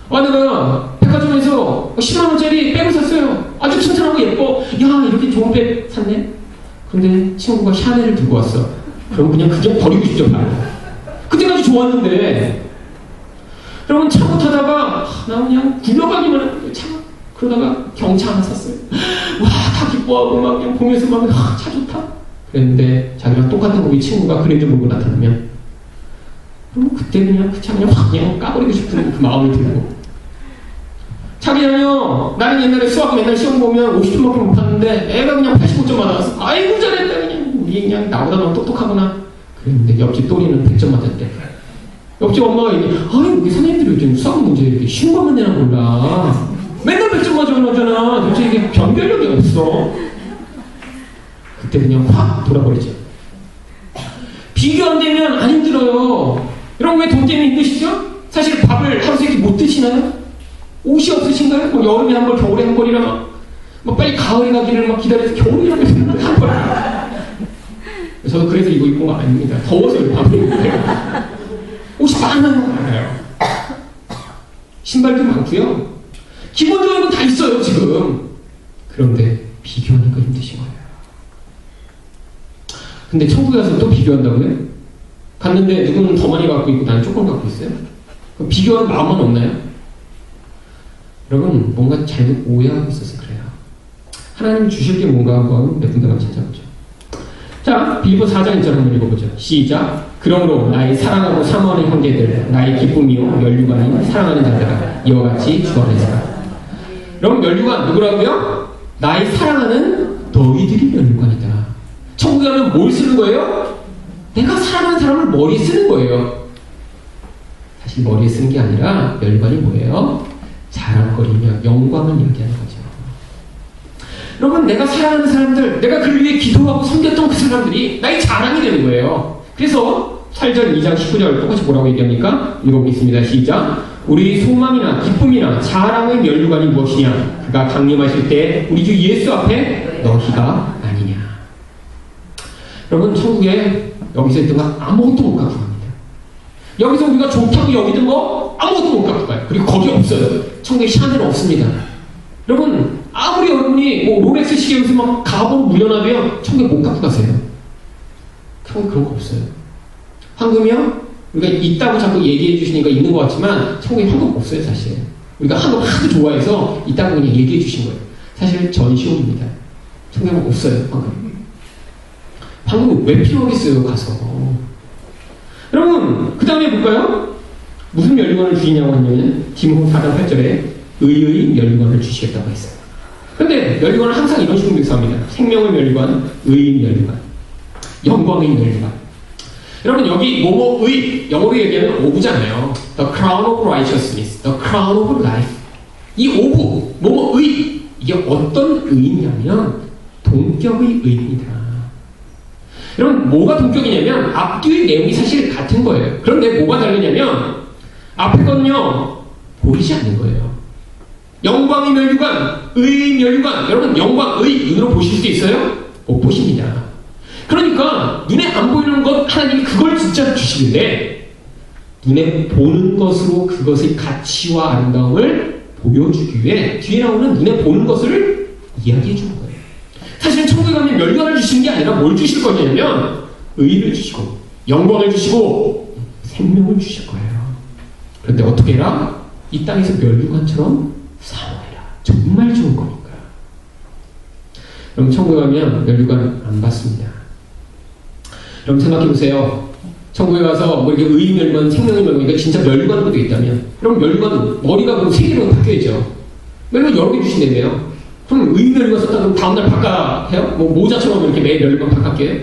내가 백화점에서 10만원짜리 백을 샀어요. 아주 튼튼하고 예뻐. 야, 이렇게 좋은 백 샀네? 근데 친구가 샤넬을 들고 왔어. 그럼 그냥 버리고 싶죠, 바로. 그때까지 좋았는데. 여러분, 차 못 타다가 나 그냥 굴러가기만 하는데 차. 그러다가 경차 하나 샀어요. 와, 다 기뻐하고 막 그냥 보면서 막 차 좋다. 그랬는데 자기랑 똑같은 거기 친구가 그랜저 보고 나타나면 그럼 그때 그냥 그 차 그냥 확 그냥 까버리고 싶은 그 마음이 들고, 자기는요, 나는 옛날에 수학 맨날 시험 보면 50점밖에 못 봤는데 애가 그냥 85점 받았어. 아이고 잘했다. 그냥 우리 그냥 나보다 너무 똑똑하구나. 그랬는데 옆집 또리는 100점 맞았대. 옆집 엄마가 얘기해, 우리 선생님들이 요즘 수학 문제 이렇게 쉬운 것만 내나 몰라. 맨날 100점 맞아오잖아. 도대체 이게 변별력이 없어. 그때 그냥 확 돌아버리죠. 비교 안 되면 안 힘들어요. 여러분 왜 돈 때문에 힘드시죠? 사실 밥을 하루 세끼 못 드시나요? 옷이 없으신가요? 뭐 여름에 한 벌, 겨울에 한 벌이라 막 빨리 가을이 가기를 막 기다려서 겨울이라고 했는데 한 벌. 저도 그래서 이거 입고 온 거 아닙니다. 더워서 밥을 입는데요. 옷이 많아요. 신발도 많고요. 기본적인 건 다 있어요 지금. 그런데 비교하니까 힘드신 거예요. 근데 천국에 가서 또 비교한다고요? 갔는데 누구는 더 많이 갖고 있고 나는 조금 갖고 있어요? 그럼 비교하는 마음은 없나요? 여러분 뭔가 잘못 오해하고 있어서 그래요. 하나님 주실 게 뭔가 한번 몇 군데만 찾아보죠. 자, 빌립보 4장 1절 한번 읽어보죠. 시작. 그러므로 나의 사랑하고 사모하는 형제들, 나의 기쁨이요 면류관이 사랑하는 자들아, 이와 같이 주 안에서. 여러분 면류관 누구라고요? 나의 사랑하는 너희들이 면류관이다. 천국에 가면 뭘 쓰는 거예요? 내가 사랑하는 사람을 머리에 쓰는 거예요. 사실 머리에 쓰는 게 아니라 면류관이 뭐예요? 자랑거리며 영광을 이야기하는 거죠. 여러분 내가 사랑하는 사람들, 내가 그를 위해 기도하고 섬겼던 그 사람들이 나의 자랑이 되는 거예요. 그래서 8절 2장 19절 똑같이 뭐라고 얘기합니까? 읽어보겠습니다. 시작. 우리 소망이나 기쁨이나 자랑의 면류관이 무엇이냐? 그가 강림하실 때 우리 주 예수 앞에 너희가 아니냐. 여러분 천국에 여기서 있던 거 아무것도 못 갖고 갑니다. 여기서 우리가 좋다고 여기던 거 아무것도 못 갖고 가요. 그리고 거기 없어요. 천국에 샤넬은 없습니다. 여러분 아무리 여러분이 뭐 롤렉스 시계에서 막 가보로 물려놔도요 천국에 못 갖고 가세요. 천국에 그런 거 없어요. 황금이요? 우리가 있다고 자꾸 얘기해 주시니까 있는 것 같지만 천국에 황금 없어요 사실. 우리가 황금 하도 좋아해서 있다고 그냥 얘기해 주신 거예요. 사실 전시용입니다. 천국에 없어요 황금. 황금은 왜 필요하겠어요 가서. 여러분 그 다음에 볼까요? 무슨 면류관을 주시냐고 하면 디모데 4장 8절에 의의 면류관을 주시겠다고 했어요. 근데 면류관은 항상 이런 식으로 묘사합니다. 생명의 면류관, 의의 면류관, 영광의 면류관. 여러분 여기 뭐뭐의 영어로 얘기하면 오브잖아요. The crown of righteousness, the crown of life. 이 오브, 뭐뭐의 이게 어떤 의냐면 동격의 의입니다. 여러분 뭐가 동격이냐면 앞뒤의 내용이 사실 같은 거예요. 그런데 뭐가 다르냐면 앞에 건요 보이지 않는 거예요. 영광의 면류관, 의의 면류관. 여러분 영광의 눈으로 보실 수 있어요? 못 보십니다. 그러니까 눈에 안 보이는 것 하나님이 그걸 진짜 주시는데 눈에 보는 것으로 그것의 가치와 아름다움을 보여주기 위해 뒤에 나오는 눈에 보는 것을 이야기해 주는 거예요. 사실은 천국에 가면 면류관을 주시는 게 아니라 뭘 주실 거냐면 의를 주시고 영광을 주시고 생명을 주실 거예요. 그런데 어떻게 해라? 이 땅에서 면류관처럼 사모해라. 정말 좋은 거니까. 여러분 천국에 가면 면류관 안 받습니다. 여러분 생각해보세요. 천국에 가서 뭐 이렇게 의의 면류관, 생명의 면류관, 이거 진짜 면류관으로 되어 있다면 여러분 면류관 머리가 그럼 3개로 바뀌어야죠. 면류관 여러 개 주신다며요. 그럼 의의 면류관 썼다 그럼 다음날 바꿔해요? 뭐 모자처럼 이렇게 매일 면류관 바꿔게요?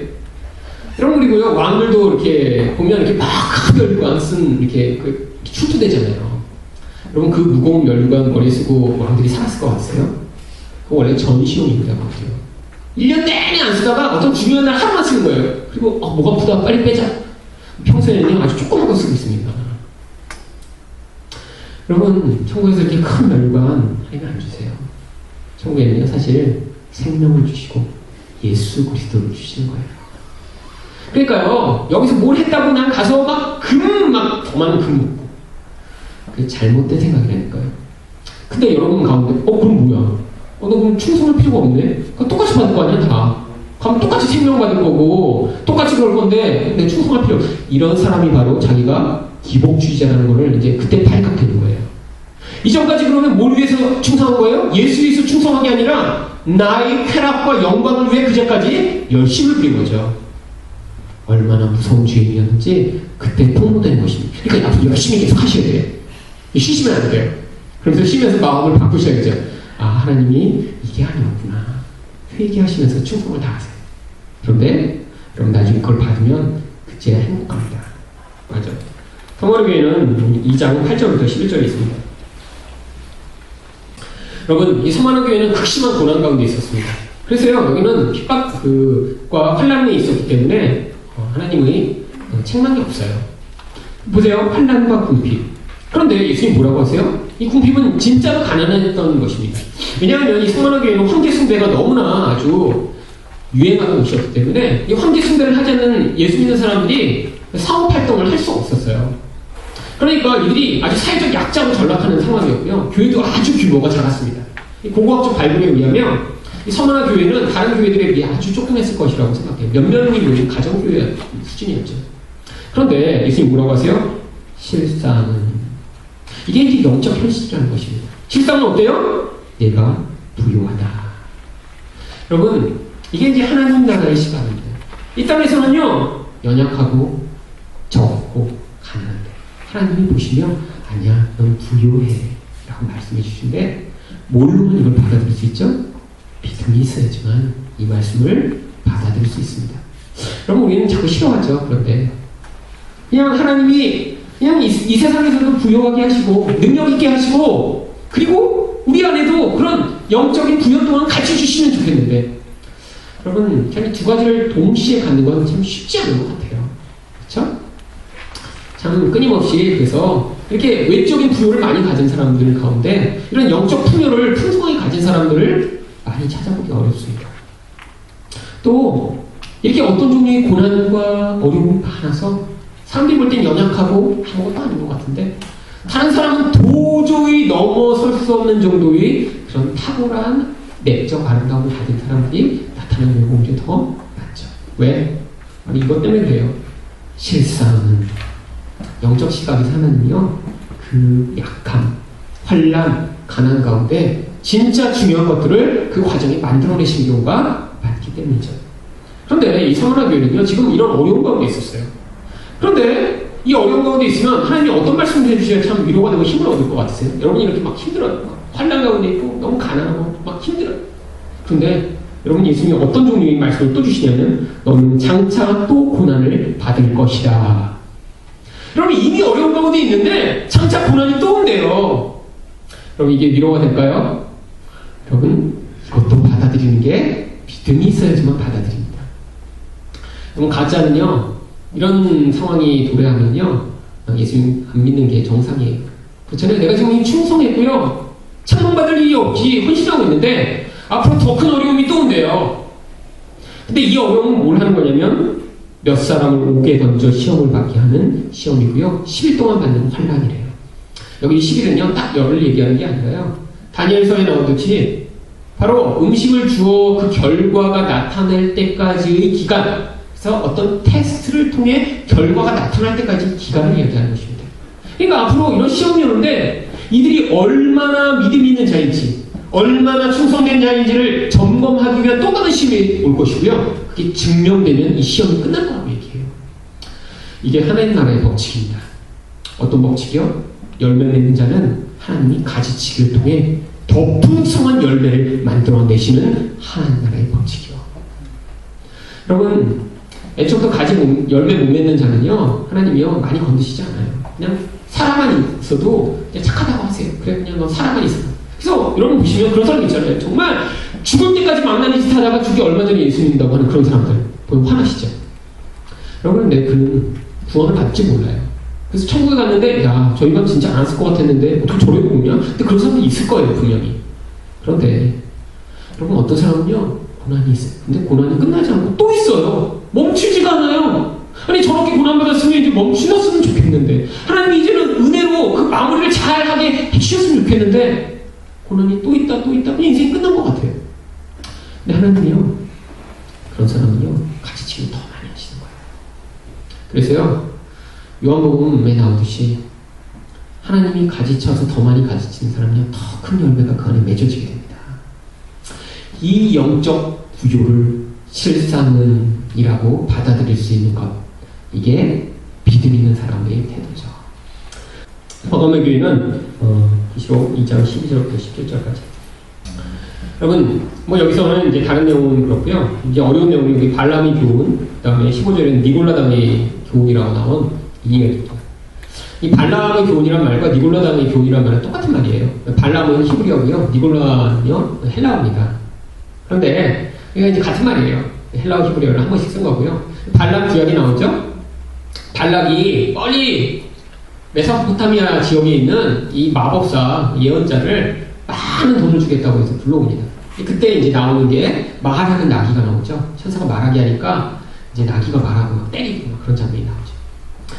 여러분 그리고요 왕들도 이렇게 보면 이렇게 막 큰 면류관 쓴 이렇게 그 출두되잖아요. 여러분 그 무거운 면류관 머리에 쓰고 왕들이 살았을 것 같으세요? 그거 원래 전시용입니다. 그것도요. 1년 내내 안 쓰다가 어떤 중요한 날 하루만 쓰는 거예요. 그리고 목 아프다 빨리 빼자. 평소에는 아주 조그만 거 쓰고 있습니다. 여러분 천국에서 이렇게 큰 면류관 하나님 안 주세요. 천국에는요 사실 생명을 주시고 예수 그리스도를 주시는 거예요. 그러니까요 여기서 뭘 했다고 난 가서 막 더 많은 금 먹고 그게 잘못된 생각이라니까요. 근데 여러분 가운데 그럼 뭐야? 너 그럼 충성할 필요가 없네? 똑같이 받을 거 아니야 다. 그럼 똑같이 생명 받을 거고 똑같이 그럴 건데 근데 충성할 필요 없어. 이런 사람이 바로 자기가 기복주의자라는 거를 이제 그때 발각되는 거예요. 이전까지 그러면 뭘 위해서 충성한 거예요? 예수 위해서 충성한 게 아니라 나의 쾌락과 영광을 위해 그제까지 열심을 부린 거죠. 얼마나 무서운 죄인이었는지 그때 폭로되는 것입니다. 그러니까 앞으로 열심히 계속 하셔야 돼요. 쉬시면 안 돼요. 그러면서 쉬면서 마음을 바꾸셔야죠. 아 하나님이 이게 아니었구나. 회개하시면서 충성을 다하세요. 그런데 여러분 나중에 그걸 받으면 그제야 행복합니다. 맞아. 성화로 교회는 2장 8절부터 11절에 있습니다. 여러분 이 성화로 교회는 극심한 고난 가운데 있었습니다. 그래서요 여기는 핍박과 환란이 있었기 때문에 하나님의 책망이 없어요. 보세요. 환난과 궁핍. 그런데 예수님 뭐라고 하세요? 이 궁핍은 진짜로 가난했던 것입니다. 왜냐하면 이 성만화 교회는 황제 숭배가 너무나 아주 유행하는 곳이었기 때문에 이 황제 숭배를 하지 않는 예수 믿는 사람들이 사업활동을 할 수 없었어요. 그러니까 이들이 아주 사회적 약자로 전락하는 상황이었고요. 교회도 아주 규모가 작았습니다. 이 고고학적 발굴에 의하면 이 성만화 교회는 다른 교회들에 비해 아주 조그맸을 것이라고 생각해요. 몇 명이 모인 가정교회 수준이었죠. 그런데 예수님 뭐라고 하세요? 실상은 이게 이제 영적 현실이라는 것입니다. 실상은 어때요? 내가 부요하다. 여러분, 이게 이제 하나님 나라의 시간입니다. 이 땅에서는요, 연약하고 적고 가난한데 하나님이 보시면 아니야, 넌 부요해 라고 말씀해 주시는데 뭘로만 이걸 받아들일 수 있죠? 믿음이 있어야지만 이 말씀을 받아들일 수 있습니다. 여러분, 우리는 자꾸 싫어하죠. 그런데 그냥 하나님이 그냥 이 세상에서도 부요하게 하시고 능력 있게 하시고 그리고 우리 안에도 그런 영적인 부요 또한 같이 주시면 좋겠는데 여러분 참 이 두 가지를 동시에 갖는 건 참 쉽지 않은 것 같아요. 그렇죠? 참 끊임없이 그래서 이렇게 외적인 부요를 많이 가진 사람들 가운데 이런 영적 풍요를 풍성하게 가진 사람들을 많이 찾아보기 어렵습니다. 또 이렇게 어떤 종류의 고난과 어려움이 많아서 사람들이 볼 땐 연약하고 아무것도 아닌 것 같은데 다른 사람은 도저히 넘어설 수 없는 정도의 그런 탁월한 내적 아름다움을 가진 사람들이 나타나는 경우가 오히려 더 많죠. 왜? 아니 이것 때문에 그래요. 실상은 영적 시각에서 하나님이요 그 약함, 환난, 가난 가운데 진짜 중요한 것들을 그 과정에 만들어내신 경우가 많기 때문이죠. 그런데 이 성만화 교회는요 지금 이런 어려운 가운데 있었어요. 그런데 이 어려운 가운데 있으면 하나님이 어떤 말씀을 해주셔야 참 위로가 되고 힘을 얻을 것 같으세요? 여러분이 이렇게 막 힘들어요. 막 환난 가운데 있고 너무 가난하고 막 힘들어요. 그런데 여러분 예수님이 어떤 종류의 말씀을 또 주시냐면 너는 장차 또 고난을 받을 것이다. 여러분 이미 어려운 가운데 있는데 장차 고난이 또 온대요. 여러분 이게 위로가 될까요? 여러분 이것도 받아들이는 게 믿음이 있어야지만 받아들입니다. 여러분 가짜는요 이런 상황이 도래하면요 예수님 안 믿는 게 정상이에요. 그렇잖아요. 내가 지금 충성했고요 찬송받을 일이 없이 헌신하고 있는데 앞으로 더 큰 어려움이 또 온대요. 근데 이 어려움은 뭘 하는 거냐면 몇 사람을 옥에 던져 시험을 받게 하는 시험이고요 10일 동안 받는 환난이래요. 여기 10일은요 딱 열을 얘기하는 게 아니라요 다니엘서에 나오듯이 바로 음식을 주어 그 결과가 나타날 때까지의 기간, 그래서 어떤 테스트를 통해 결과가 나타날 때까지 기간을 얘기하는 것입니다. 그러니까 앞으로 이런 시험이 오는데 이들이 얼마나 믿음이 있는 자인지 얼마나 충성된 자인지를 점검하기 위한 또 다른 시험이 올 것이고요 그게 증명되면 이 시험이 끝날 거라고 얘기해요. 이게 하나님 나라의 법칙입니다. 어떤 법칙이요? 열매 맺는 자는 하나님이 가지치기를 통해 더 풍성한 열매를 만들어내시는 하나님 나라의 법칙이요. 여러분 애초부터 열매 못 맺는 자는요 하나님이요 많이 건드시지 않아요. 그냥 살아만 있어도 그냥 착하다고 하세요. 그래 그냥 너 살아만 있어. 그래서 여러분 보시면 그런 사람 있잖아요. 정말 죽을 때까지 만나는 짓 하다가 죽기 얼마 전에 예수 믿는다고 하는 그런 사람들 보면 화나시죠. 여러분 근데 그는 구원을 받지 몰라요. 그래서 천국에 갔는데 야 저희가 진짜 안 왔을 것 같았는데 어떻게 저래 보냐? 근데 그런 사람도 있을 거예요 분명히. 그런데 여러분 어떤 사람은요 고난이 있어요. 근데 고난이 끝나지 않고 또 있어요. 멈추지가 않아요. 아니 저렇게 고난받았으면 이제 멈추었으면 좋겠는데 하나님이 이제는 은혜로 그 마무리를 잘하게 해주셨으면 좋겠는데 고난이 또 있다 그냥 인생이 끝난 것 같아요. 근데 하나님이요 그런 사람은요 가지치기를 더 많이 하시는 거예요. 그래서요 요한복음에 나오듯이 하나님이 가지쳐서 더 많이 가지치는 사람은요 더 큰 열매가 그 안에 맺어지게 됩니다. 이 영적 부요를 실상은이라고 받아들일 수 있는 것 이게 믿음 있는 사람의 태도죠. 버가모의 교회는 기시록 2장 12절부터 17절까지 여러분 뭐 여기서는 이제 다른 내용은 그렇고요. 이제 어려운 내용이 여기 발람의 교훈 그 다음에 15절에는 니골라당의 교훈이라고 나온 이해가 이 발람의 교훈이란 말과 니골라당의 교훈이란 말은 똑같은 말이에요. 발람은 히브리어고요. 니골라는요 헬라어입니다. 그런데 이게 이제 같은 말이에요. 헬라어 히브리어를 한 번씩 쓴 거고요. 발람 구약이 나오죠? 발락이 멀리 메소포타미아 지역에 있는 이 마법사 예언자를 많은 돈을 주겠다고 해서 불러옵니다. 그때 이제 나오는 게 말하는 나귀가 나오죠. 천사가 말하게 하니까 이제 나귀가 말하고 막 때리고 막 그런 장면이 나오죠.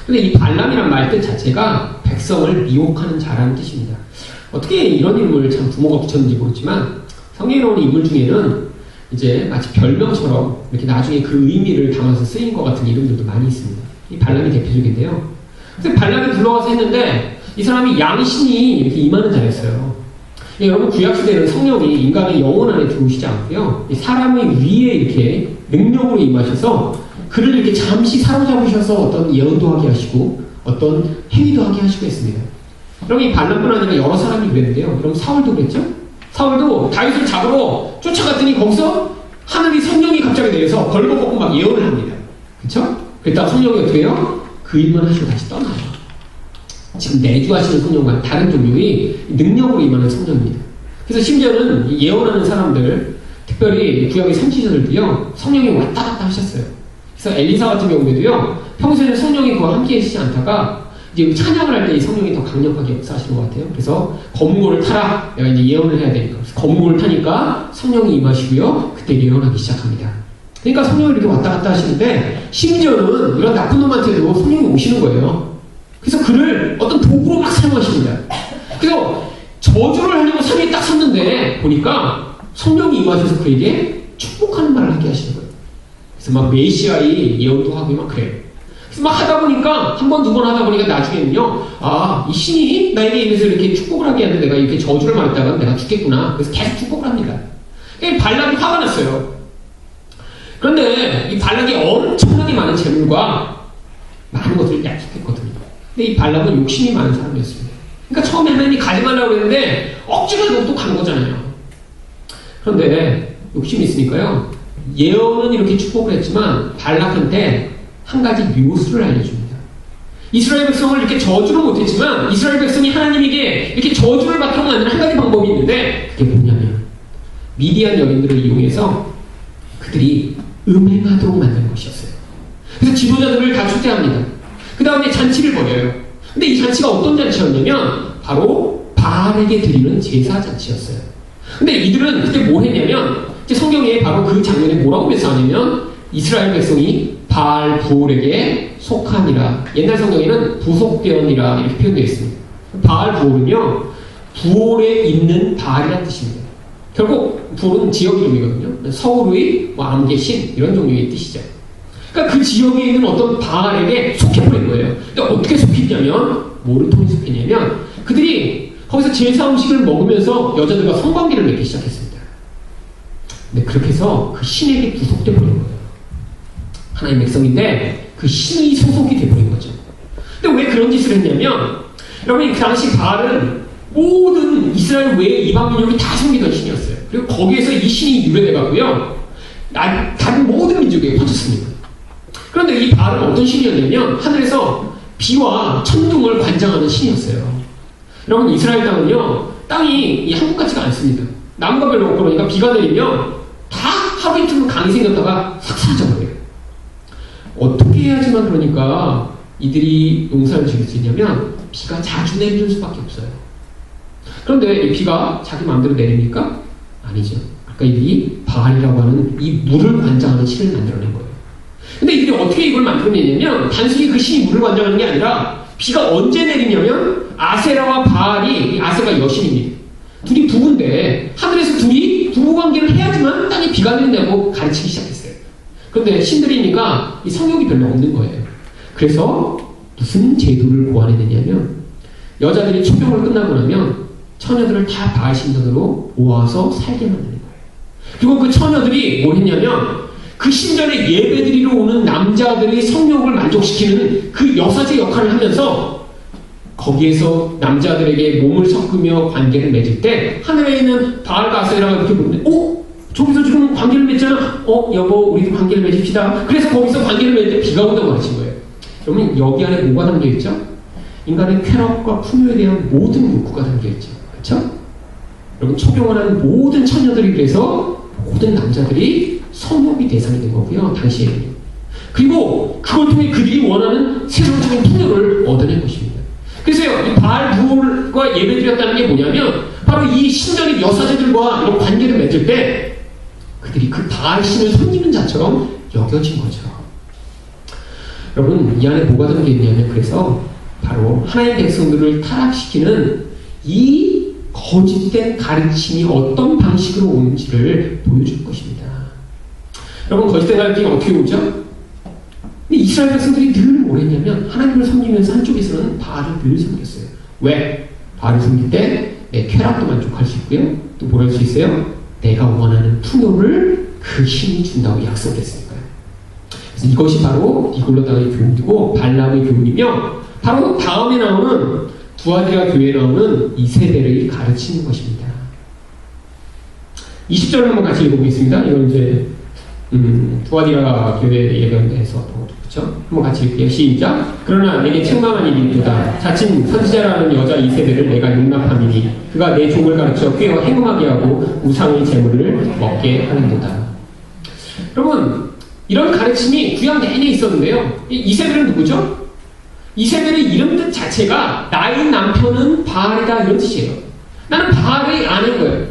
근데 이 발람이란 말뜻 자체가 백성을 미혹하는 자라는 뜻입니다. 어떻게 이런 인물을 참 부모가 붙였는지 모르지만 성경에 나오는 인물 중에는 이제 마치 별명처럼 이렇게 나중에 그 의미를 담아서 쓰인 것 같은 이름들도 많이 있습니다. 이 발람이 대표적인데요. 그래서 발람이 불러와서 했는데 이 사람이 양신이 이렇게 임하는 자였어요. 여러분 구약시대는 성령이 인간의 영혼 안에 들어오시지 않고요. 사람의 위에 이렇게 능력으로 임하셔서 그를 이렇게 잠시 사로잡으셔서 어떤 예언도 하게 하시고 어떤 행위도 하게 하시고 했습니다. 그럼 이 발람뿐 아니라 여러 사람이 그랬는데요. 여러분 사울도 그랬죠? 사울도 다윗을 잡으러 쫓아갔더니 거기서 하늘이 성령이 갑자기 내려서 벌거벗고 막 예언을 합니다. 그쵸? 그랬다가 성령이 어떻게 해요? 그 일만 하시고 다시 떠나요. 지금 내주하시는 성령과 다른 종류의 능력으로 임하는 성령입니다. 그래서 심지어는 예언하는 사람들, 특별히 구약의 선지자들도요, 성령이 왔다 갔다 하셨어요. 그래서 엘리사 같은 경우에도요, 평소에는 성령이 그와 함께 계시지 않다가 이제 찬양을 할 때 이 성령이 더 강력하게 역사하시는 것 같아요. 그래서 검은고를 타라. 내가 이제 예언을 해야 되니까. 그래서 검은고를 타니까 성령이 임하시고요, 그때 예언하기 시작합니다. 그러니까 성령이 이렇게 왔다 갔다 하시는데 심지어는 이런 나쁜 놈한테도 성령이 오시는 거예요. 그래서 그를 어떤 도구로 막 사용하십니다. 그래서 저주를 하려고 산에 딱 섰는데 보니까 성령이 임하셔서 그에게 축복하는 말을 하게 하시는 거예요. 그래서 막 메시아의 예언도 하고 막 그래요. 그래서 막 하다 보니까 한 번, 두 번 하다 보니까 나중에는요, 아, 이 신이 나에게 임해서 이렇게 축복을 하게 하는데 내가 이렇게 저주를 말했다가 내가 죽겠구나. 그래서 계속 축복을 합니다. 그러니까 발락이 화가 났어요. 그런데 이 발락이 엄청나게 많은 재물과 많은 것을 약속했거든요. 근데 이 발락은 욕심이 많은 사람이었습니다. 그러니까 처음에 하나님이 가지 말라고 그랬는데 억지로 또 간 거잖아요. 그런데 욕심이 있으니까요. 예언은 이렇게 축복을 했지만 발락한테 한 가지 묘수를 알려줍니다. 이스라엘 백성을 이렇게 저주를 못했지만 이스라엘 백성이 하나님에게 이렇게 저주를 받도록 만드는 한 가지 방법이 있는데 그게 뭐냐면 미디안 여인들을 이용해서 그들이 음행하도록 만드는 것이었어요. 그래서 지도자들을 다 초대합니다. 그 다음에 잔치를 벌여요. 근데 이 잔치가 어떤 잔치였냐면 바로 바알에게 드리는 제사 잔치였어요. 근데 이들은 그때 뭘 했냐면 성경에 바로 그 장면에 뭐라고 묘사하냐면 이스라엘 백성이 바알 부올에게 속하니라. 옛날 성경에는 부속되었니라 이렇게 표현되어 있습니다. 바알 부올은요 부올에 있는 바알이라는 뜻입니다. 결국 부올은 지역 이름이거든요. 서울의 뭐 암계신 이런 종류의 뜻이죠. 그러니까 그 지역에 있는 어떤 바알에게 속해버린 거예요. 근데 어떻게 속했냐면 뭐를 통해 속했냐면 그들이 거기서 제사 음식을 먹으면서 여자들과 성관계를 맺기 시작했습니다. 근데 그렇게 해서 그 신에게 구속돼 버린 거예요. 하나님 백성인데 그 신이 소속이 돼버린 거죠. 근데 왜 그런 짓을 했냐면 여러분 그 당시 바알은 모든 이스라엘 외에 이방민족이 다 섬기던 신이었어요. 그리고 거기에서 이 신이 유래돼가고요 다른 모든 민족에게 퍼졌습니다. 그런데 이 바알은 어떤 신이었냐면 하늘에서 비와 천둥을 관장하는 신이었어요. 여러분 이스라엘 땅은요 땅이 한국 같지가 않습니다. 나무가 별로 없고 그러니까 비가 내리면 다 하루 이틀로 강이 생겼다가 싹 사라져버려요. 어떻게 해야지만 그러니까 이들이 농사를 지을 수 있냐면 비가 자주 내리는 수밖에 없어요. 그런데 이 비가 자기 마음대로 내립니까? 아니죠. 그러니까 이들이 바알이라고 하는 이 물을 관장하는 신을 만들어낸 거예요. 근데 이들이 어떻게 이걸 만들어내냐면 단순히 그 신이 물을 관장하는 게 아니라 비가 언제 내리냐면 아세라와 바알이 아세가 여신입니다. 둘이 부부인데 하늘에서 둘이 부부관계를 해야지만 땅에 비가 내린다고 가르치기 시작했어요. 그런데 신들이니까 이 성욕이 별로 없는 거예요. 그래서 무슨 제도를 고안해내냐면 여자들이 초병을 끝나고 나면 처녀들을 다 바알 신전으로 모아서 살게 만드는 거예요. 그리고 그 처녀들이 뭘 했냐면 그 신전에 예배드리러 오는 남자들의 성욕을 만족시키는 그 여사제 역할을 하면서 거기에서 남자들에게 몸을 섞으며 관계를 맺을 때 하늘에 있는 바알과 아세라가 이렇게 보는데 저기서 지금 관계를 맺잖아. 여보 우리도 관계를 맺읍시다. 그래서 거기서 관계를 맺을 때 비가 온다고 가르친 거예요. 그러면 여기 안에 뭐가 담겨있죠? 인간의 쾌락과 풍요에 대한 모든 욕구가 담겨있죠. 그렇죠? 여러분 초병을 하는 모든 처녀들이 그래서 모든 남자들이 성욕이 대상이 된 거고요. 당시에는. 그리고 그걸 통해 그들이 원하는 새로운 풍요를 얻어낼 것입니다. 그래서요, 이 바알 부올과 예배드렸다는 게 뭐냐면 바로 이 신전의 여사제들과 이런 관계를 맺을 때 그들이 그 바알 신을 섬기는 자처럼 여겨진 거죠. 여러분, 이 안에 뭐가 담겨 있냐면 그래서 바로 하나님의 백성들을 타락시키는 이 거짓된 가르침이 어떤 방식으로 오는지를 보여줄 것입니다. 여러분, 거짓된 가르침이 어떻게 오죠? 근데 이스라엘 백성들이 늘 뭘 했냐면 하나님을 섬기면서 한쪽에서는 바알을 늘 섬겼어요. 왜? 바알을 섬길 때 내 쾌락도 만족할 수 있고요. 또 뭘 할 수 있어요? 내가 원하는 풍요를 그 신이 준다고 약속했으니까요. 그래서 이것이 바로 니골라당의 교훈이고 발람의 교훈이며 바로 다음에 나오는 두아디라 교회에 나오는 이세벨의 가르치는 것입니다. 20절을 한번 같이 읽어보겠습니다. 이건 이제 두아디라 교회 예배에서 그렇죠? 한번 같이 읽게요. 시작. 그러나 내게 책망한 일이 있도다. 자칭 선지자라는 여자 이세벨을 내가 용납함이니 그가 내 종을 가르쳐 꾀어 행음하게 하고 우상의 재물을 먹게 하는도다. 여러분, 이런 가르침이 구약 내내 있었는데요. 이세벨은 누구죠? 이세벨의 이름 뜻 자체가 나의 남편은 바알이다 이런 뜻이에요. 나는 바알의 아내인 거예요.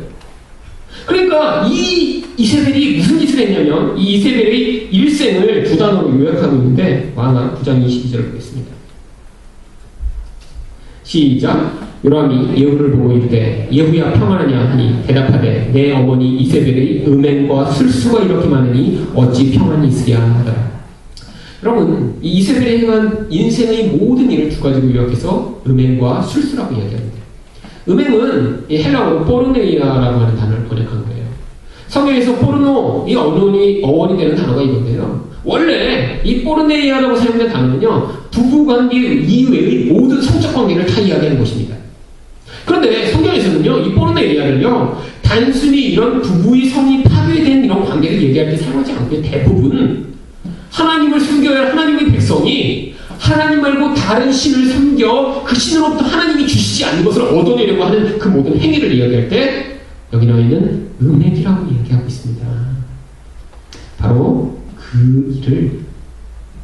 그러니까 이 이세벨이 무슨 짓을 했냐면 이 이세벨의 일생을 두 단어로 요약하고 있는데 왕하 9장 22절을 보겠습니다. 시작. 요람이 예후를 보고 이르되 예후야 평안하냐 하니 대답하되 내 어머니 이세벨의 음행과 술수가 이렇게 많으니 어찌 평안이 있으랴 하더라. 여러분, 이 이세벨이 행한 인생의 모든 일을 두 가지로 요약해서 음행과 술수라고 이야기합니다. 음행은 헬라어로 포르네이아라고 하는 단어를 번역한 거예요. 성경에서 포르노, 이 어원이 되는 단어가 이건데요. 원래 이 포르네이아라고 사용된 단어는요, 부부관계 이외의 모든 성적 관계를 다 이야기하는 것입니다. 그런데 성경에서는요, 이 포르네이아를요, 단순히 이런 부부의 성이 파괴된 이런 관계를 얘기할 때 사용하지 않고 대부분 하나님을 섬겨야 할 하나님의 백성이 하나님 말고 다른 신을 섬겨 그 신으로부터 하나님이 주시지 않는 것을 얻어내려고 하는 그 모든 행위를 이야기할 때 여기 나와 있는 음행이라고 이야기하고 있습니다. 바로 그 일을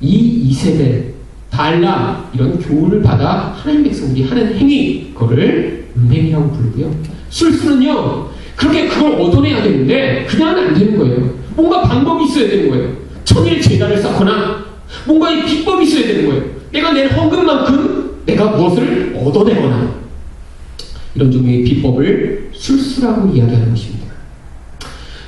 이 이세벨, 발람 이런 교훈을 받아 하나님 백성들이 하는 행위 그거를 음행이라고 부르고요. 술수는요 그렇게 그걸 얻어내야 되는데 그냥은 안 되는 거예요. 뭔가 방법이 있어야 되는 거예요. 천일 제단을 쌓거나 뭔가 이 비법이 있어야 되는 거예요. 내가 낸 헌금만큼 내가 무엇을 얻어내거나 이런 종류의 비법을 술수라고 이야기하는 것입니다.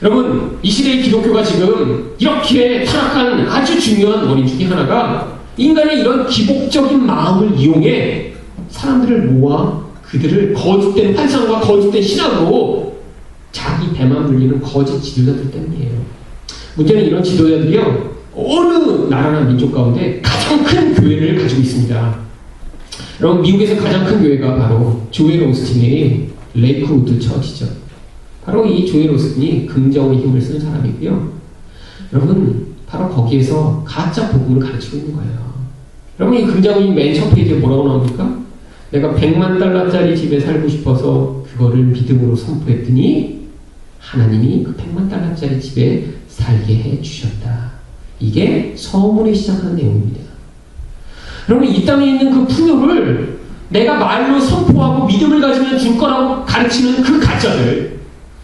여러분, 이 시대의 기독교가 지금 이렇게 타락한 아주 중요한 원인 중에 하나가 인간의 이런 기복적인 마음을 이용해 사람들을 모아 그들을 거짓된 환상과 거짓된 신앙으로 자기 배만 불리는 거짓 지도자들 때문이에요. 문제는 이런 지도자들이요 어느 나라나 민족 가운데 가장 큰 교회를 가지고 있습니다. 여러분, 미국에서 가장 큰 교회가 바로 조엘 오스틴의 레이크우드 처치죠. 바로 이 조엘 오스틴이 긍정의 힘을 쓴 사람이고요. 여러분, 바로 거기에서 가짜 복음을 가르치고 있는 거예요. 여러분, 이 긍정의 힘 맨 첫 페이지에 뭐라고 나옵니까? 내가 100만 달러짜리 집에 살고 싶어서 그거를 믿음으로 선포했더니 하나님이 그 100만 달러짜리 집에 살게 해주셨다. 이게 서문에 시작하는 내용입니다. 여러분, 이 땅에 있는 그 풍요를 내가 말로 선포하고 믿음을 가지면 줄 거라고 가르치는 그 가짜들,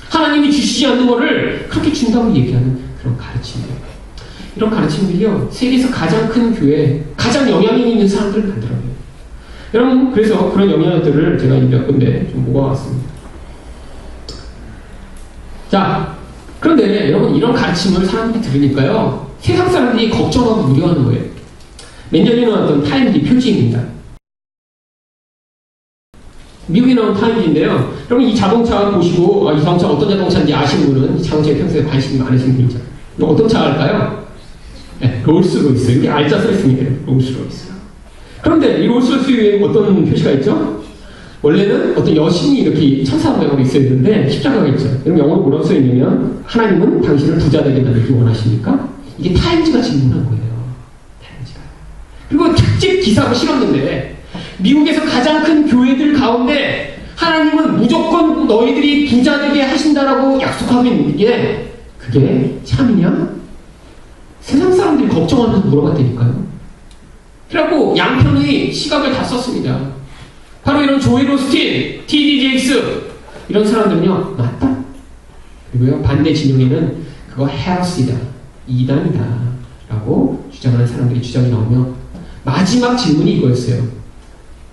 하나님이 주시지 않는 거를 그렇게 준다고 얘기하는 그런 가르침들, 이런 가르침들이요 세계에서 가장 큰 교회, 가장 영향력 있는 사람들을 만들어요. 여러분, 그래서 그런 영향력들을 제가 몇 군데 좀 모아왔습니다. 자, 그런데 여러분, 이런 가르침을 사람들이 들으니까요 세상 사람들이 걱정하고 우려하는 거예요. 몇 년에 나왔던 타임지 표지입니다. 미국에 나온 타임지인데요. 여러분, 이 자동차 보시고 이 자동차 어떤 자동차인지 아시는 분은 이 자동차에 평소에 관심이 많으신 분이죠. 어떤 차 할까요? 네, 롤스로이스. 이게 알짜 써있습니다. 롤스로이스. 그런데 이 롤스로이스 위에 어떤 표시가 있죠? 원래는 어떤 여신이 이렇게 천사 모양으로 있어야 되는데 십자가가 있죠. 그럼 영어로 뭐라고 써있냐면 하나님은 당신을 부자 되게 만들기 원하십니까? 이게 타임즈가 질문한 거예요. 타임즈가. 그리고 특집 기사가 실었는데 미국에서 가장 큰 교회들 가운데 하나님은 무조건 너희들이 부자 되게 하신다라고 약속하고 있는 게 그게 참이냐? 세상 사람들이 걱정하면서 물어봤다니까요. 그래갖고 양편의 시각을 다 썼습니다. 바로 이런 조엘 오스틴, T.D. 제익스 이런 사람들은요, 맞다. 그리고요, 반대 진영에는 그거 헤러시다, 이단이다 라고 주장하는 사람들이 주장이 나오며 마지막 질문이 이거였어요.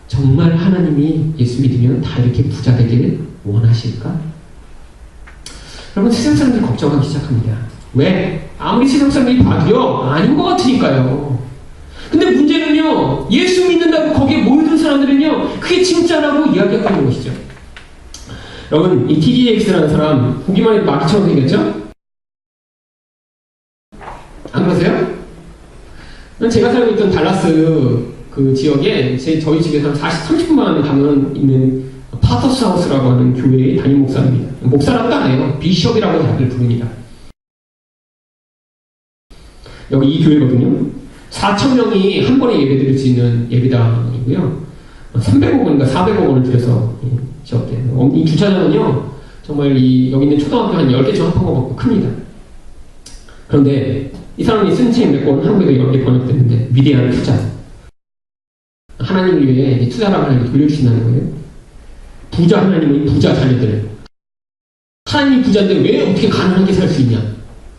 정말 하나님이 예수 믿으면 다 이렇게 부자 되기를 원하실까? 여러분, 세상 사람들이 걱정하기 시작합니다. 왜? 아무리 세상 사람들이 봐도요, 아닌 것 같으니까요. 근데 문제는요, 예수 믿는다고 거기에 모여든 사람들은요, 그게 진짜라고 이야기하고 있는 것이죠. 여러분, 이 TDX라는 사람, 보기만 해도 마귀처럼 생겼죠? 안 그러세요? 제가 살고 있던 달라스 그 지역에 저희 집에서 한 30분만 가면 있는 파터스 하우스라고 하는 교회의 담임 목사입니다. 목사라고도 안 해요. 비숍이라고 다들 부릅니다. 여기 이 교회거든요. 4,000명이 한 번에 예배 드릴 수 있는 예배당이고요. 300억 원인가 400억 원을 들여서 지었대요. 이 주차장은요, 정말 여기 있는 초등학교 한 10개 중 합한 것 같고 큽니다. 그런데 이 사람이 쓴 책 몇 권 한국에도 10개 번역됐는데, 위대한 투자. 하나님을 위해 투자를 하나님이 돌려주신다는 거예요. 부자 하나님의 부자 자녀들. 하나님이 부자인데 왜 어떻게 가난하게 살 수 있냐?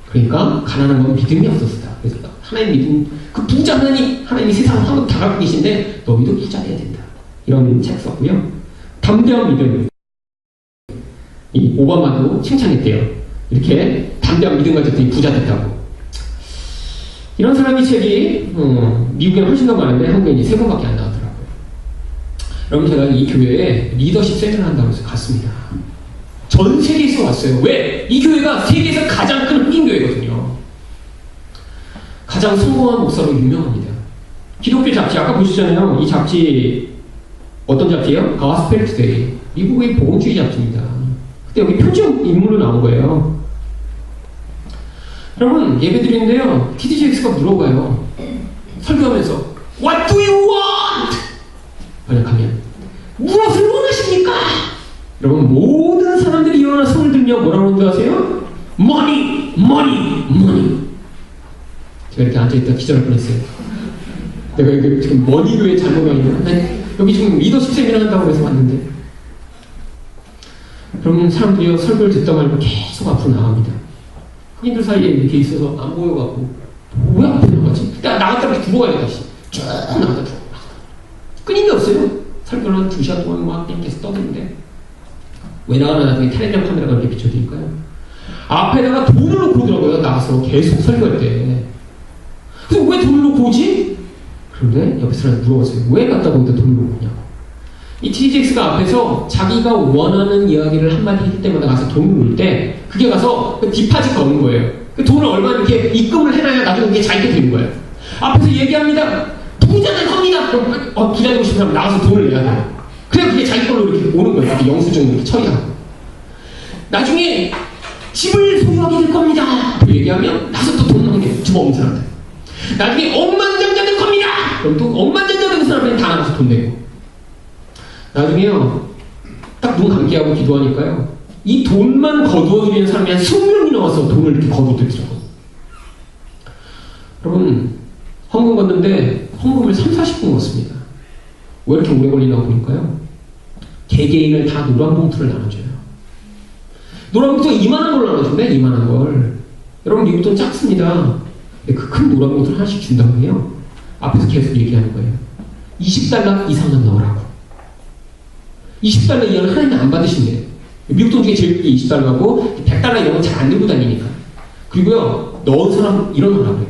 그러니까 가난한 건 믿음이 없었다. 그래서 하나님 믿음, 그 부자 하나님이 세상을 한번 다 갖고 계신데 너희도 부자 돼야 된다. 이런 책 썼고요. 담대한 믿음. 이 오바마도 칭찬했대요. 이렇게 담대한 믿음 가졌더니 부자 됐다고. 이런 사람이 책이 미국에는 훨씬 더 많은데 한국에 이제 3권밖에 안 나오더라고요. 여러분, 제가 이 교회에 리더십 세미나를 한다고 해서 갔습니다. 전 세계에서 왔어요. 왜? 이 교회가 세계에서 가장 큰 흑인 교회거든요. 가장 성공한 목사로 유명합니다. 기독교 잡지, 아까 보시잖아요. 이 잡지 어떤 잡지예요? 가스펠 투데이. 미국의 복음주의 잡지입니다. 그때 여기 표준 인물로 나온 거예요. 여러분, 예배 드리는데요, TDJX가 물어봐요. 설교하면서 What do you want? 번역하면 무엇을 원하십니까? 여러분, 모든 사람들이 일어나 손을 들며 뭐라고 하는 줄 아세요? Money, money, money. 제가 이렇게 앉아있다 기절할 뻔했어요. 내가 여기 지금 머니를 잘못 가있나? 여기 지금 리더십 세미나 한다고 해서 왔는데, 그러면 사람들이 설교를 듣다 말고 계속 앞으로 나갑니다. 흑인들 사이에 이렇게 있어서 안 보여갖고 왜 앞에 나가지? 나갔다 이렇게 들어가야 다시 쭉 나갔다 들어가. 끊임이 없어요. 설교를 한 2시간 동안 막 계속 떠드는데 왜 나가나 나중에 텔레비전 카메라가 이렇게 비춰드릴까요? 앞에다가 돈을 놓고 오더라고요. 나가서 계속 설교할 때. 그래서 왜 돈을 놓고 오지? 그런데 옆에 사람이 물어봤어요. 왜 갖다 거기다 돈을 놓고 오냐고. 이 TJX가 앞에서 자기가 원하는 이야기를 한마디 할 때마다 가서 돈을 놓을 때 그게 가서 그 디파짓가 오는 거예요. 그 돈을 얼마 이렇게 입금을 해놔야 나중에 그게 자기게 되는 거예요. 앞에서 얘기합니다. 부자 될 겁니다. 그럼 부자 되고 싶은 사람 나가서 돈을 내야 돼요. 그래야 그게 자기 걸로 이렇게 오는 거예요. 이렇게 영수증을 이렇게 처리하고. 나중에 집을 소유하게 될 겁니다. 그 얘기하면 나가서 또 돈 넣는 게 주먹 없는 사람들. 나중에 억만장자 될 겁니다. 그럼 또 억만장자 되는 사람들이 다 나가서 돈 내고. 나중에요, 딱 눈 감게 하고 기도하니까요, 이 돈만 거두어들이는 사람이 한 20명이 나와서 돈을 이렇게 거두어들더라고요. 여러분, 헌금 걷는데 헌금을 30-40분 걷습니다. 왜 이렇게 오래 걸리나 보니까요, 개개인을 다 노란 봉투를 나눠줘요. 노란 봉투가 이만한 걸 나눠준대, 이만한 걸. 여러분, 미국 돈 작습니다. 근데 그 큰 노란 봉투를 하나씩 준다고 해요. 앞에서 계속 얘기하는 거예요. 20달러 이상은 넣으라고. 20달러 이하는 하나님이 안 받으신대요. 미국 돈 중에 제일 크게 20달러고 100달러 이런 건 잘 안 들고 다니니까. 그리고요, 넣은 사람 일어나라고요.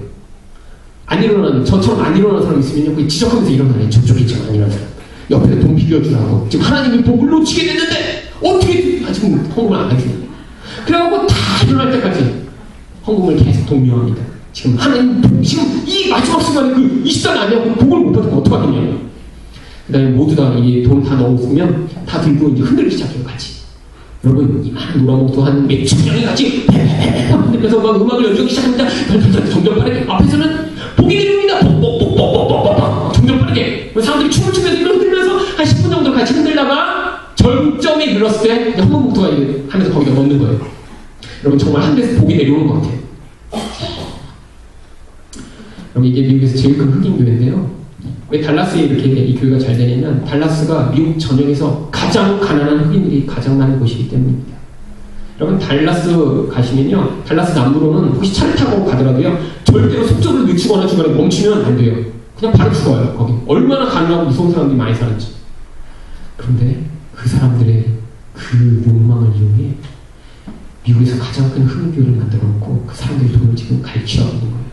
안 일어나는, 저처럼 안 일어나는 사람 있으면요, 그 지적하면서 일어나요. 저쪽에 있죠, 안 일어나는 사람. 옆에 돈 비벼주라고. 지금 하나님이 복을 놓치게 됐는데 어떻게 지금 헌금을 안 해주냐. 그래갖고 다 일어날 때까지 헌금을 계속 독려합니다. 지금 하나님, 지금 이 마지막 순간에 그 20달러 안 내고 복을 못 받으면 어떡하겠냐. 그 다음에 모두 다 이 돈 다 넣었으면 다 들고 이제 흔들기 시작해요, 같이. 여러분, 이만한 노란 목도 한 몇천 명이 같이 흔들면서 막 음악을 연주하기 시작합니다. 점점 빠르게. 앞에서는 복이 내려옵니다. 뽁뽁뽁뽁뽁뽁. 점점 빠르게. 사람들이 춤을 추면서 이걸 흔들면서 한 10분 정도 같이 흔들다가 절정에 이르렀을 때 헌금 목도가 하면서 거기다 넣는 거예요. 여러분, 정말 한 대에서 복이 내려오는 것 같아요. 그럼 이게 미국에서 제일 큰 흑인 교회인데요. 왜 달라스에 이렇게 이 교회가 잘 되냐면 달라스가 미국 전역에서 가장 가난한 흑인들이 가장 많은 곳이기 때문입니다. 여러분 달라스 가시면요, 달라스 남부로는 혹시 차를 타고 가더라도요 절대로 속도를 늦추거나 중간에 멈추면 안 돼요. 그냥 바로 죽어요. 거기 얼마나 가난하고 무서운 사람들이 많이 사는지. 그런데 그 사람들의 그 욕망을 이용해 미국에서 가장 큰 흑인 교회를 만들어 놓고 그 사람들의 돈을 지금 갈취하고 있는 거예요.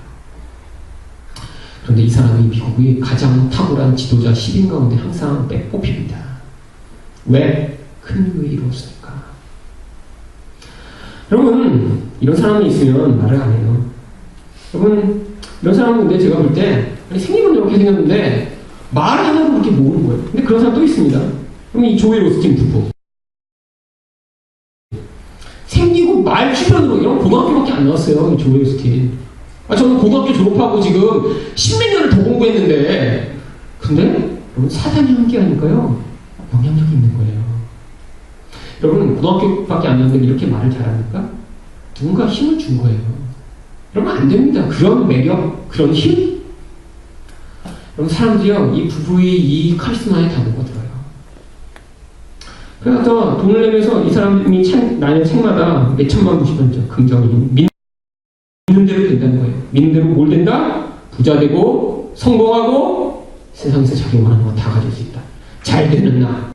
그런데 이 사람이 미국의 가장 탁월한 지도자 10인 가운데 항상 빼꼽힙니다. 왜? 큰 교회에 이루었으니까. 여러분, 이런 사람이 있으면 말을 안 해요. 여러분, 이런 사람은 근데 제가 볼 때, 생긴 건 이렇게 생겼는데, 말 하나로 그렇게 모으는 거예요. 근데 그런 사람 또 있습니다. 그럼 이 조엘 오스틴 부부. 생기고 말 주변으로, 이런 고등학교밖에 안 나왔어요, 이 조엘 오스틴. 저는 고등학교 졸업하고 지금 십몇 년을 더 공부했는데, 근데, 여러분, 사단이 함께 하니까요, 영향력이 있는 거예요. 여러분, 고등학교밖에 안 나왔는데 이렇게 말을 잘하니까 누군가 힘을 준 거예요. 여러분, 안 됩니다. 그런 매력, 그런 힘. 여러분, 사람들이요, 이 부부의 이 카리스마에 다 녹아들어요. 그래서 돈을 내면서 이 사람이 나는 책마다 몇 천만 부씩 던져. 긍정이. 믿는 대로 된다는 거예요. 믿는 대로 뭘 된다? 부자 되고, 성공하고, 세상에서 자기 원하는 거 다 가질 수 있다. 잘 되는 나.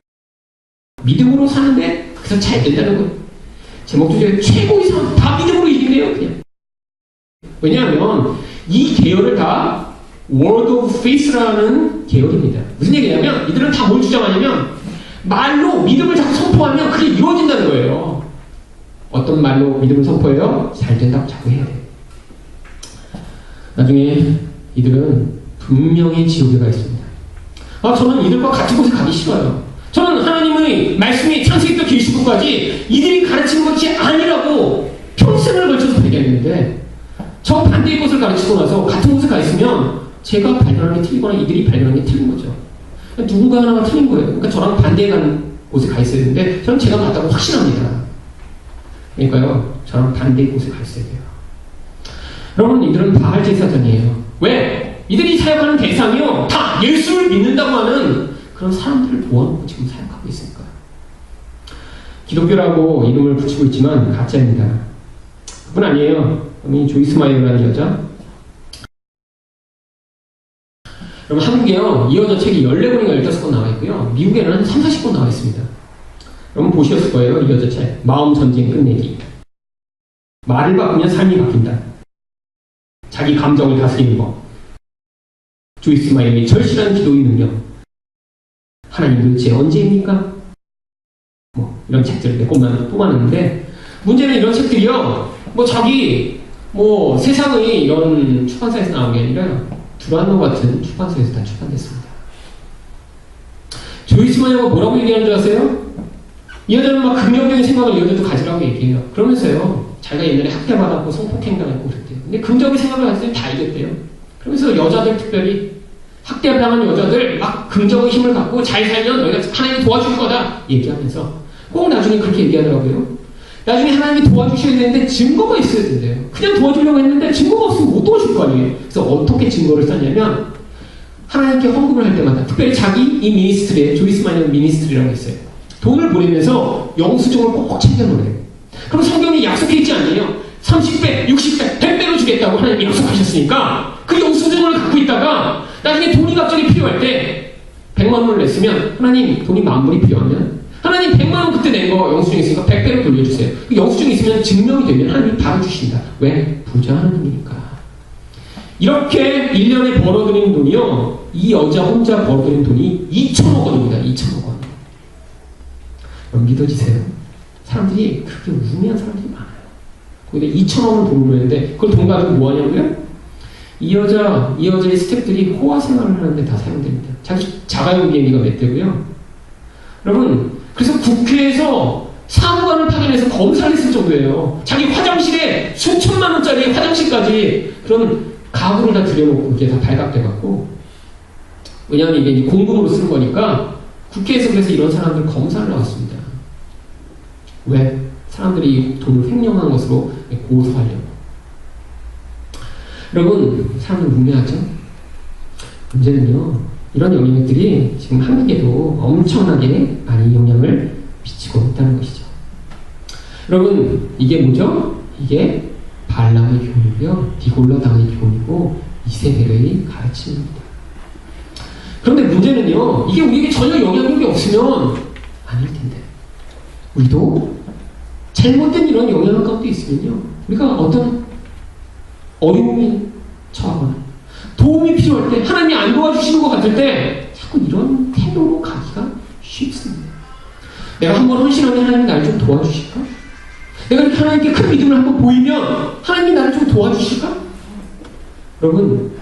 믿음으로 사는데, 그래서 잘 된다는 거예요. 제목도 중에 최고 이상 다 믿음으로 이긴대요, 그냥. 왜냐하면 이 계열을 다 Word of Faith라는 계열입니다. 무슨 얘기냐면 이들은 다 뭘 주장하냐면 말로 믿음을 자꾸 선포하면 그게 이루어진다는 거예요. 어떤 말로 믿음을 선포해요? 잘 된다고 자꾸 해야 돼요. 나중에 이들은 분명히 지옥에 가 있습니다. 저는 이들과 같은 곳에 가기 싫어요. 저는 하나님의 말씀이 창세기부터 계시록까지 이들이 가르치는 것이 아니라고 평생을 걸쳐서 배웠는데 저 반대의 것을 가르치고 나서 같은 곳에 가 있으면 제가 발견하는 게 틀리거나 이들이 발견하는 게 틀린 거죠. 누군가 하나가 틀린 거예요. 그러니까 저랑 반대에 가는 곳에 가 있어야 되는데 저는 제가 맞다고 확신합니다. 그러니까요, 저랑 반대의 곳에 가 있어야 돼요. 여러분, 이들은 바알 제사장이에요. 왜? 이들이 사역하는 대상이요, 다 예수를 믿는다고 하는 그런 사람들을 모아놓고 지금 사역하고 있으니까요. 기독교라고 이름을 붙이고 있지만 가짜입니다. 그뿐 아니에요. 이 조이스 마이어라는 여자. 여러분, 한국에요, 이 여자 책이 14권인가 15권 나와 있고요. 미국에는 한 3, 40권 나와 있습니다. 여러분 보셨을 거예요, 이 여자 책. 마음 전쟁 끝내기. 말을 바꾸면 삶이 바뀐다. 자기 감정을 다스리는 법. 조이스 마이어의 절실한 기도의 능력. 하나님 도대체 언제입니까? 이런 책들을 몇 권만 뽑아놨는데, 문제는 이런 책들이요, 자기, 세상의 이런 출판사에서 나온 게 아니라, 두란노 같은 출판사에서 다 출판됐습니다. 조이스 마이어가 뭐라고 얘기하는 줄 아세요? 이 여자는 막 긍정적인 생각을 이 여자도 가지라고 얘기해요. 그러면서요, 자기가 옛날에 학대받았고 성폭행 당했고 그랬대요. 근데 긍정적인 생각을 가지면 다 이겼대요. 그러면서 여자들, 특별히 학대당한 여자들 막 긍정의 힘을 갖고 잘 살면 너희가 하나님이 도와줄 거다 얘기하면서 꼭 나중에 그렇게 얘기하더라고요. 나중에 하나님이 도와주셔야 되는데 증거가 있어야 된대요. 그냥 도와주려고 했는데 증거가 없으면 못 도와줄 거 아니에요. 그래서 어떻게 증거를 썼냐면 하나님께 헌금을 할 때마다, 특별히 자기 이 미니스트리에, 조이스 마이어 미니스트리라고 있어요. 돈을 보내면서 영수증을 꼭 챙겨놓으래요. 그럼 성경이 약속해 있지 않나요? 30배, 60배, 100배로 주겠다고 하나님이 약속하셨으니까 그 영수증을 갖고 있다가 나중에 돈이 갑자기 필요할 때 100만 원을 냈으면, 하나님 돈이 10,000불이 필요하면 하나님 100만 원 그때 낸 거 영수증 있으니까 100배로 돌려주세요. 그 영수증이 있으면 증명이 되면 하나님이 바로 주신다. 왜? 부자 하나님이니까. 이렇게 1년에 벌어들인 돈이요, 이 여자 혼자 벌어들인 돈이 2천억 원입니다. 2천억 원. 여러분 믿어지세요? 사람들이 그렇게 우매한 사람들이 많아요. 거기다 2천억 원 돈을 내는데 그걸 돈 가지고 뭐 하냐고요? 이 여자의 스태프들이 호화 생활을 하는데 다 사용됩니다. 자가용 비행기가 몇 대고요. 여러분, 그래서 국회에서 사무관을 파견해서 검사를 했을 정도예요. 자기 화장실에 수천만 원짜리 화장실까지 그런 가구를 다 들여놓고 그게 다 발각돼갖고, 왜냐하면 이게 공금으로 쓰는 거니까 국회에서 그래서 이런 사람들 검사를 나왔습니다. 왜? 사람들이 이 돈을 횡령한 것으로 고소하려고. 여러분, 사람은 문명하죠? 문제는요, 이런 영향력들이 지금 한국에도 엄청나게 많이 영향을 미치고 있다는 것이죠. 여러분, 이게 뭐죠? 이게 발람의 교훈이고요, 디골라당의 교훈이고 이세벨의 가르침입니다. 그런데 문제는요, 이게 우리에게 전혀 영향력이 없으면 아닐 텐데, 우리도 잘못된 이런 영향력 가운데 있으면요, 우리가 어떤 어려움이 처하거나 도움이 필요할 때, 하나님이 안 도와주시는 것 같을 때 자꾸 이런 태도로 가기가 쉽습니다. 내가 한번 헌신하면 하나님이 나를 좀 도와주실까? 내가 이렇게 하나님께 큰 믿음을 한번 보이면 하나님이 나를 좀 도와주실까? 여러분,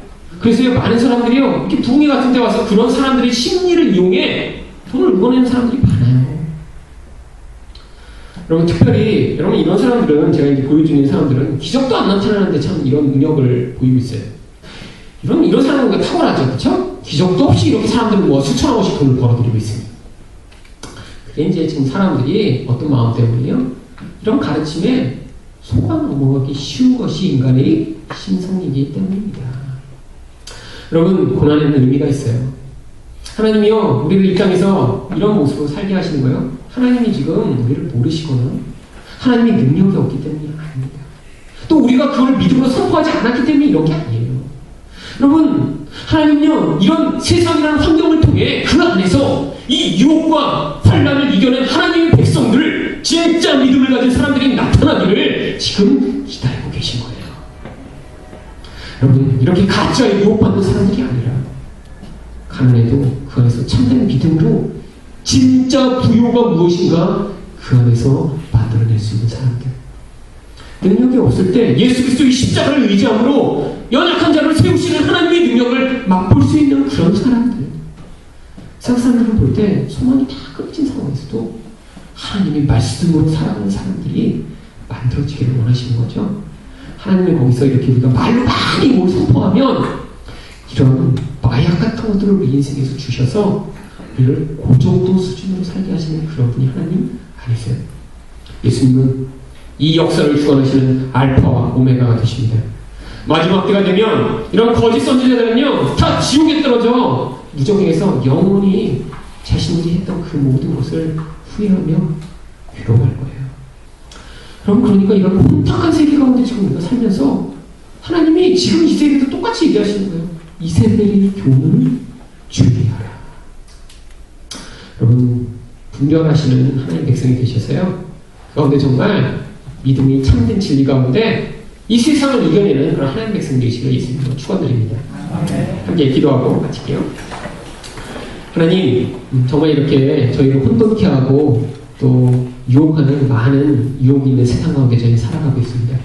그래서 많은 사람들이요, 이렇게 부흥회 같은 데 와서 그런 사람들의 심리를 이용해 돈을 응원하는 사람들이 많아요. 여러분, 특별히 여러분 이런 사람들은, 제가 이제 보여주는 사람들은 기적도 안 나타나는데 참 이런 능력을 보이고 있어요. 이런 사람은 탁월하죠, 그렇죠? 기적도 없이 이렇게 사람들은 뭐 수천억 원씩 돈을 벌어들이고 있습니다. 그게 이제 지금 사람들이 어떤 마음 때문에요? 이런 가르침에 속아 넘어가기 쉬운 것이 인간의 신성이기 때문입니다. 여러분, 고난에는 의미가 있어요. 하나님이요, 우리를 이 땅에서 이런 모습으로 살게 하시는 거예요. 하나님이 지금 우리를 모르시거나 하나님의 능력이 없기 때문이 아닙니다. 또 우리가 그걸 믿음으로 선포하지 않았기 때문에 이런 게 아니에요. 여러분, 하나님은요, 이런 세상이라는 환경을 통해 그 안에서 이 유혹과 환난을 이겨낸 하나님의 백성들, 진짜 믿음을 가진 사람들이 나타나기를 지금 기다리고 계신 거예요. 여러분, 이렇게 가짜에 유혹받는 사람들이 아니라 가난해도 그 안에서 참된 믿음으로 진짜 부요가 무엇인가 그 안에서 만들어낼 수 있는 사람들. 능력이 없을 때 예수 그리스도의 십자가를 의지함으로 연약한 자를 세우시는 하나님의 능력을 맛볼 수 있는 그런 사람들. 세상 사람들을 볼 때 소망이 다 끊어진 상황에서도 하나님의 말씀으로 살아가는 사람들이 만들어지기를 원하시는 거죠. 하나님의 거기서 이렇게 우리가 말로 많이 뭘 선포하면 이런 마약 같은 것들을 우리 인생에서 주셔서 우리를 그 정도 수준으로 살게 하시는 그런 분이 하나님 아니세요? 예수님은 이 역사를 주관하시는 알파와 오메가가 되십니다. 마지막 때가 되면 이런 거짓 선지자들은요, 다 지옥에 떨어져 무정에서 영원히 자신들이 했던 그 모든 것을 후회하며 괴로워할 거예요. 그럼 그러니까 이런 혼탁한 세계 가운데 지금 우리가 살면서 하나님이 지금 이 세계도 똑같이 얘기하시는 거예요. 이세벨의 교훈을 준비하라. 여러분, 분별하시는 하나님의 백성이 되셔서요, 그 가운데 정말 믿음이 참된 진리 가운데 이 세상을 이겨내는 그런 하나님의 백성 되시기를 예수님으로 축원드립니다. 함께 기도하고 마칠게요. 하나님, 정말 이렇게 저희를 혼돈케 하고 또 유혹하는 많은 유혹이 있는 세상 가운데 저희 살아가고 있습니다.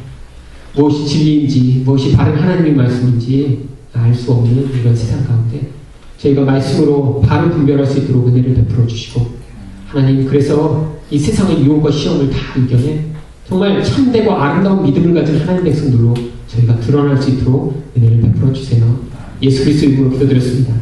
무엇이 진리인지, 무엇이 바른 하나님의 말씀인지 알 수 없는 이런 세상 가운데 저희가 말씀으로 바로 분별할 수 있도록 은혜를 베풀어 주시고, 하나님, 그래서 이 세상의 유혹과 시험을 다 이겨내 정말 참되고 아름다운 믿음을 가진 하나님 백성들로 저희가 드러날 수 있도록 은혜를 베풀어 주세요. 예수 그리스도 이름으로 기도드렸습니다.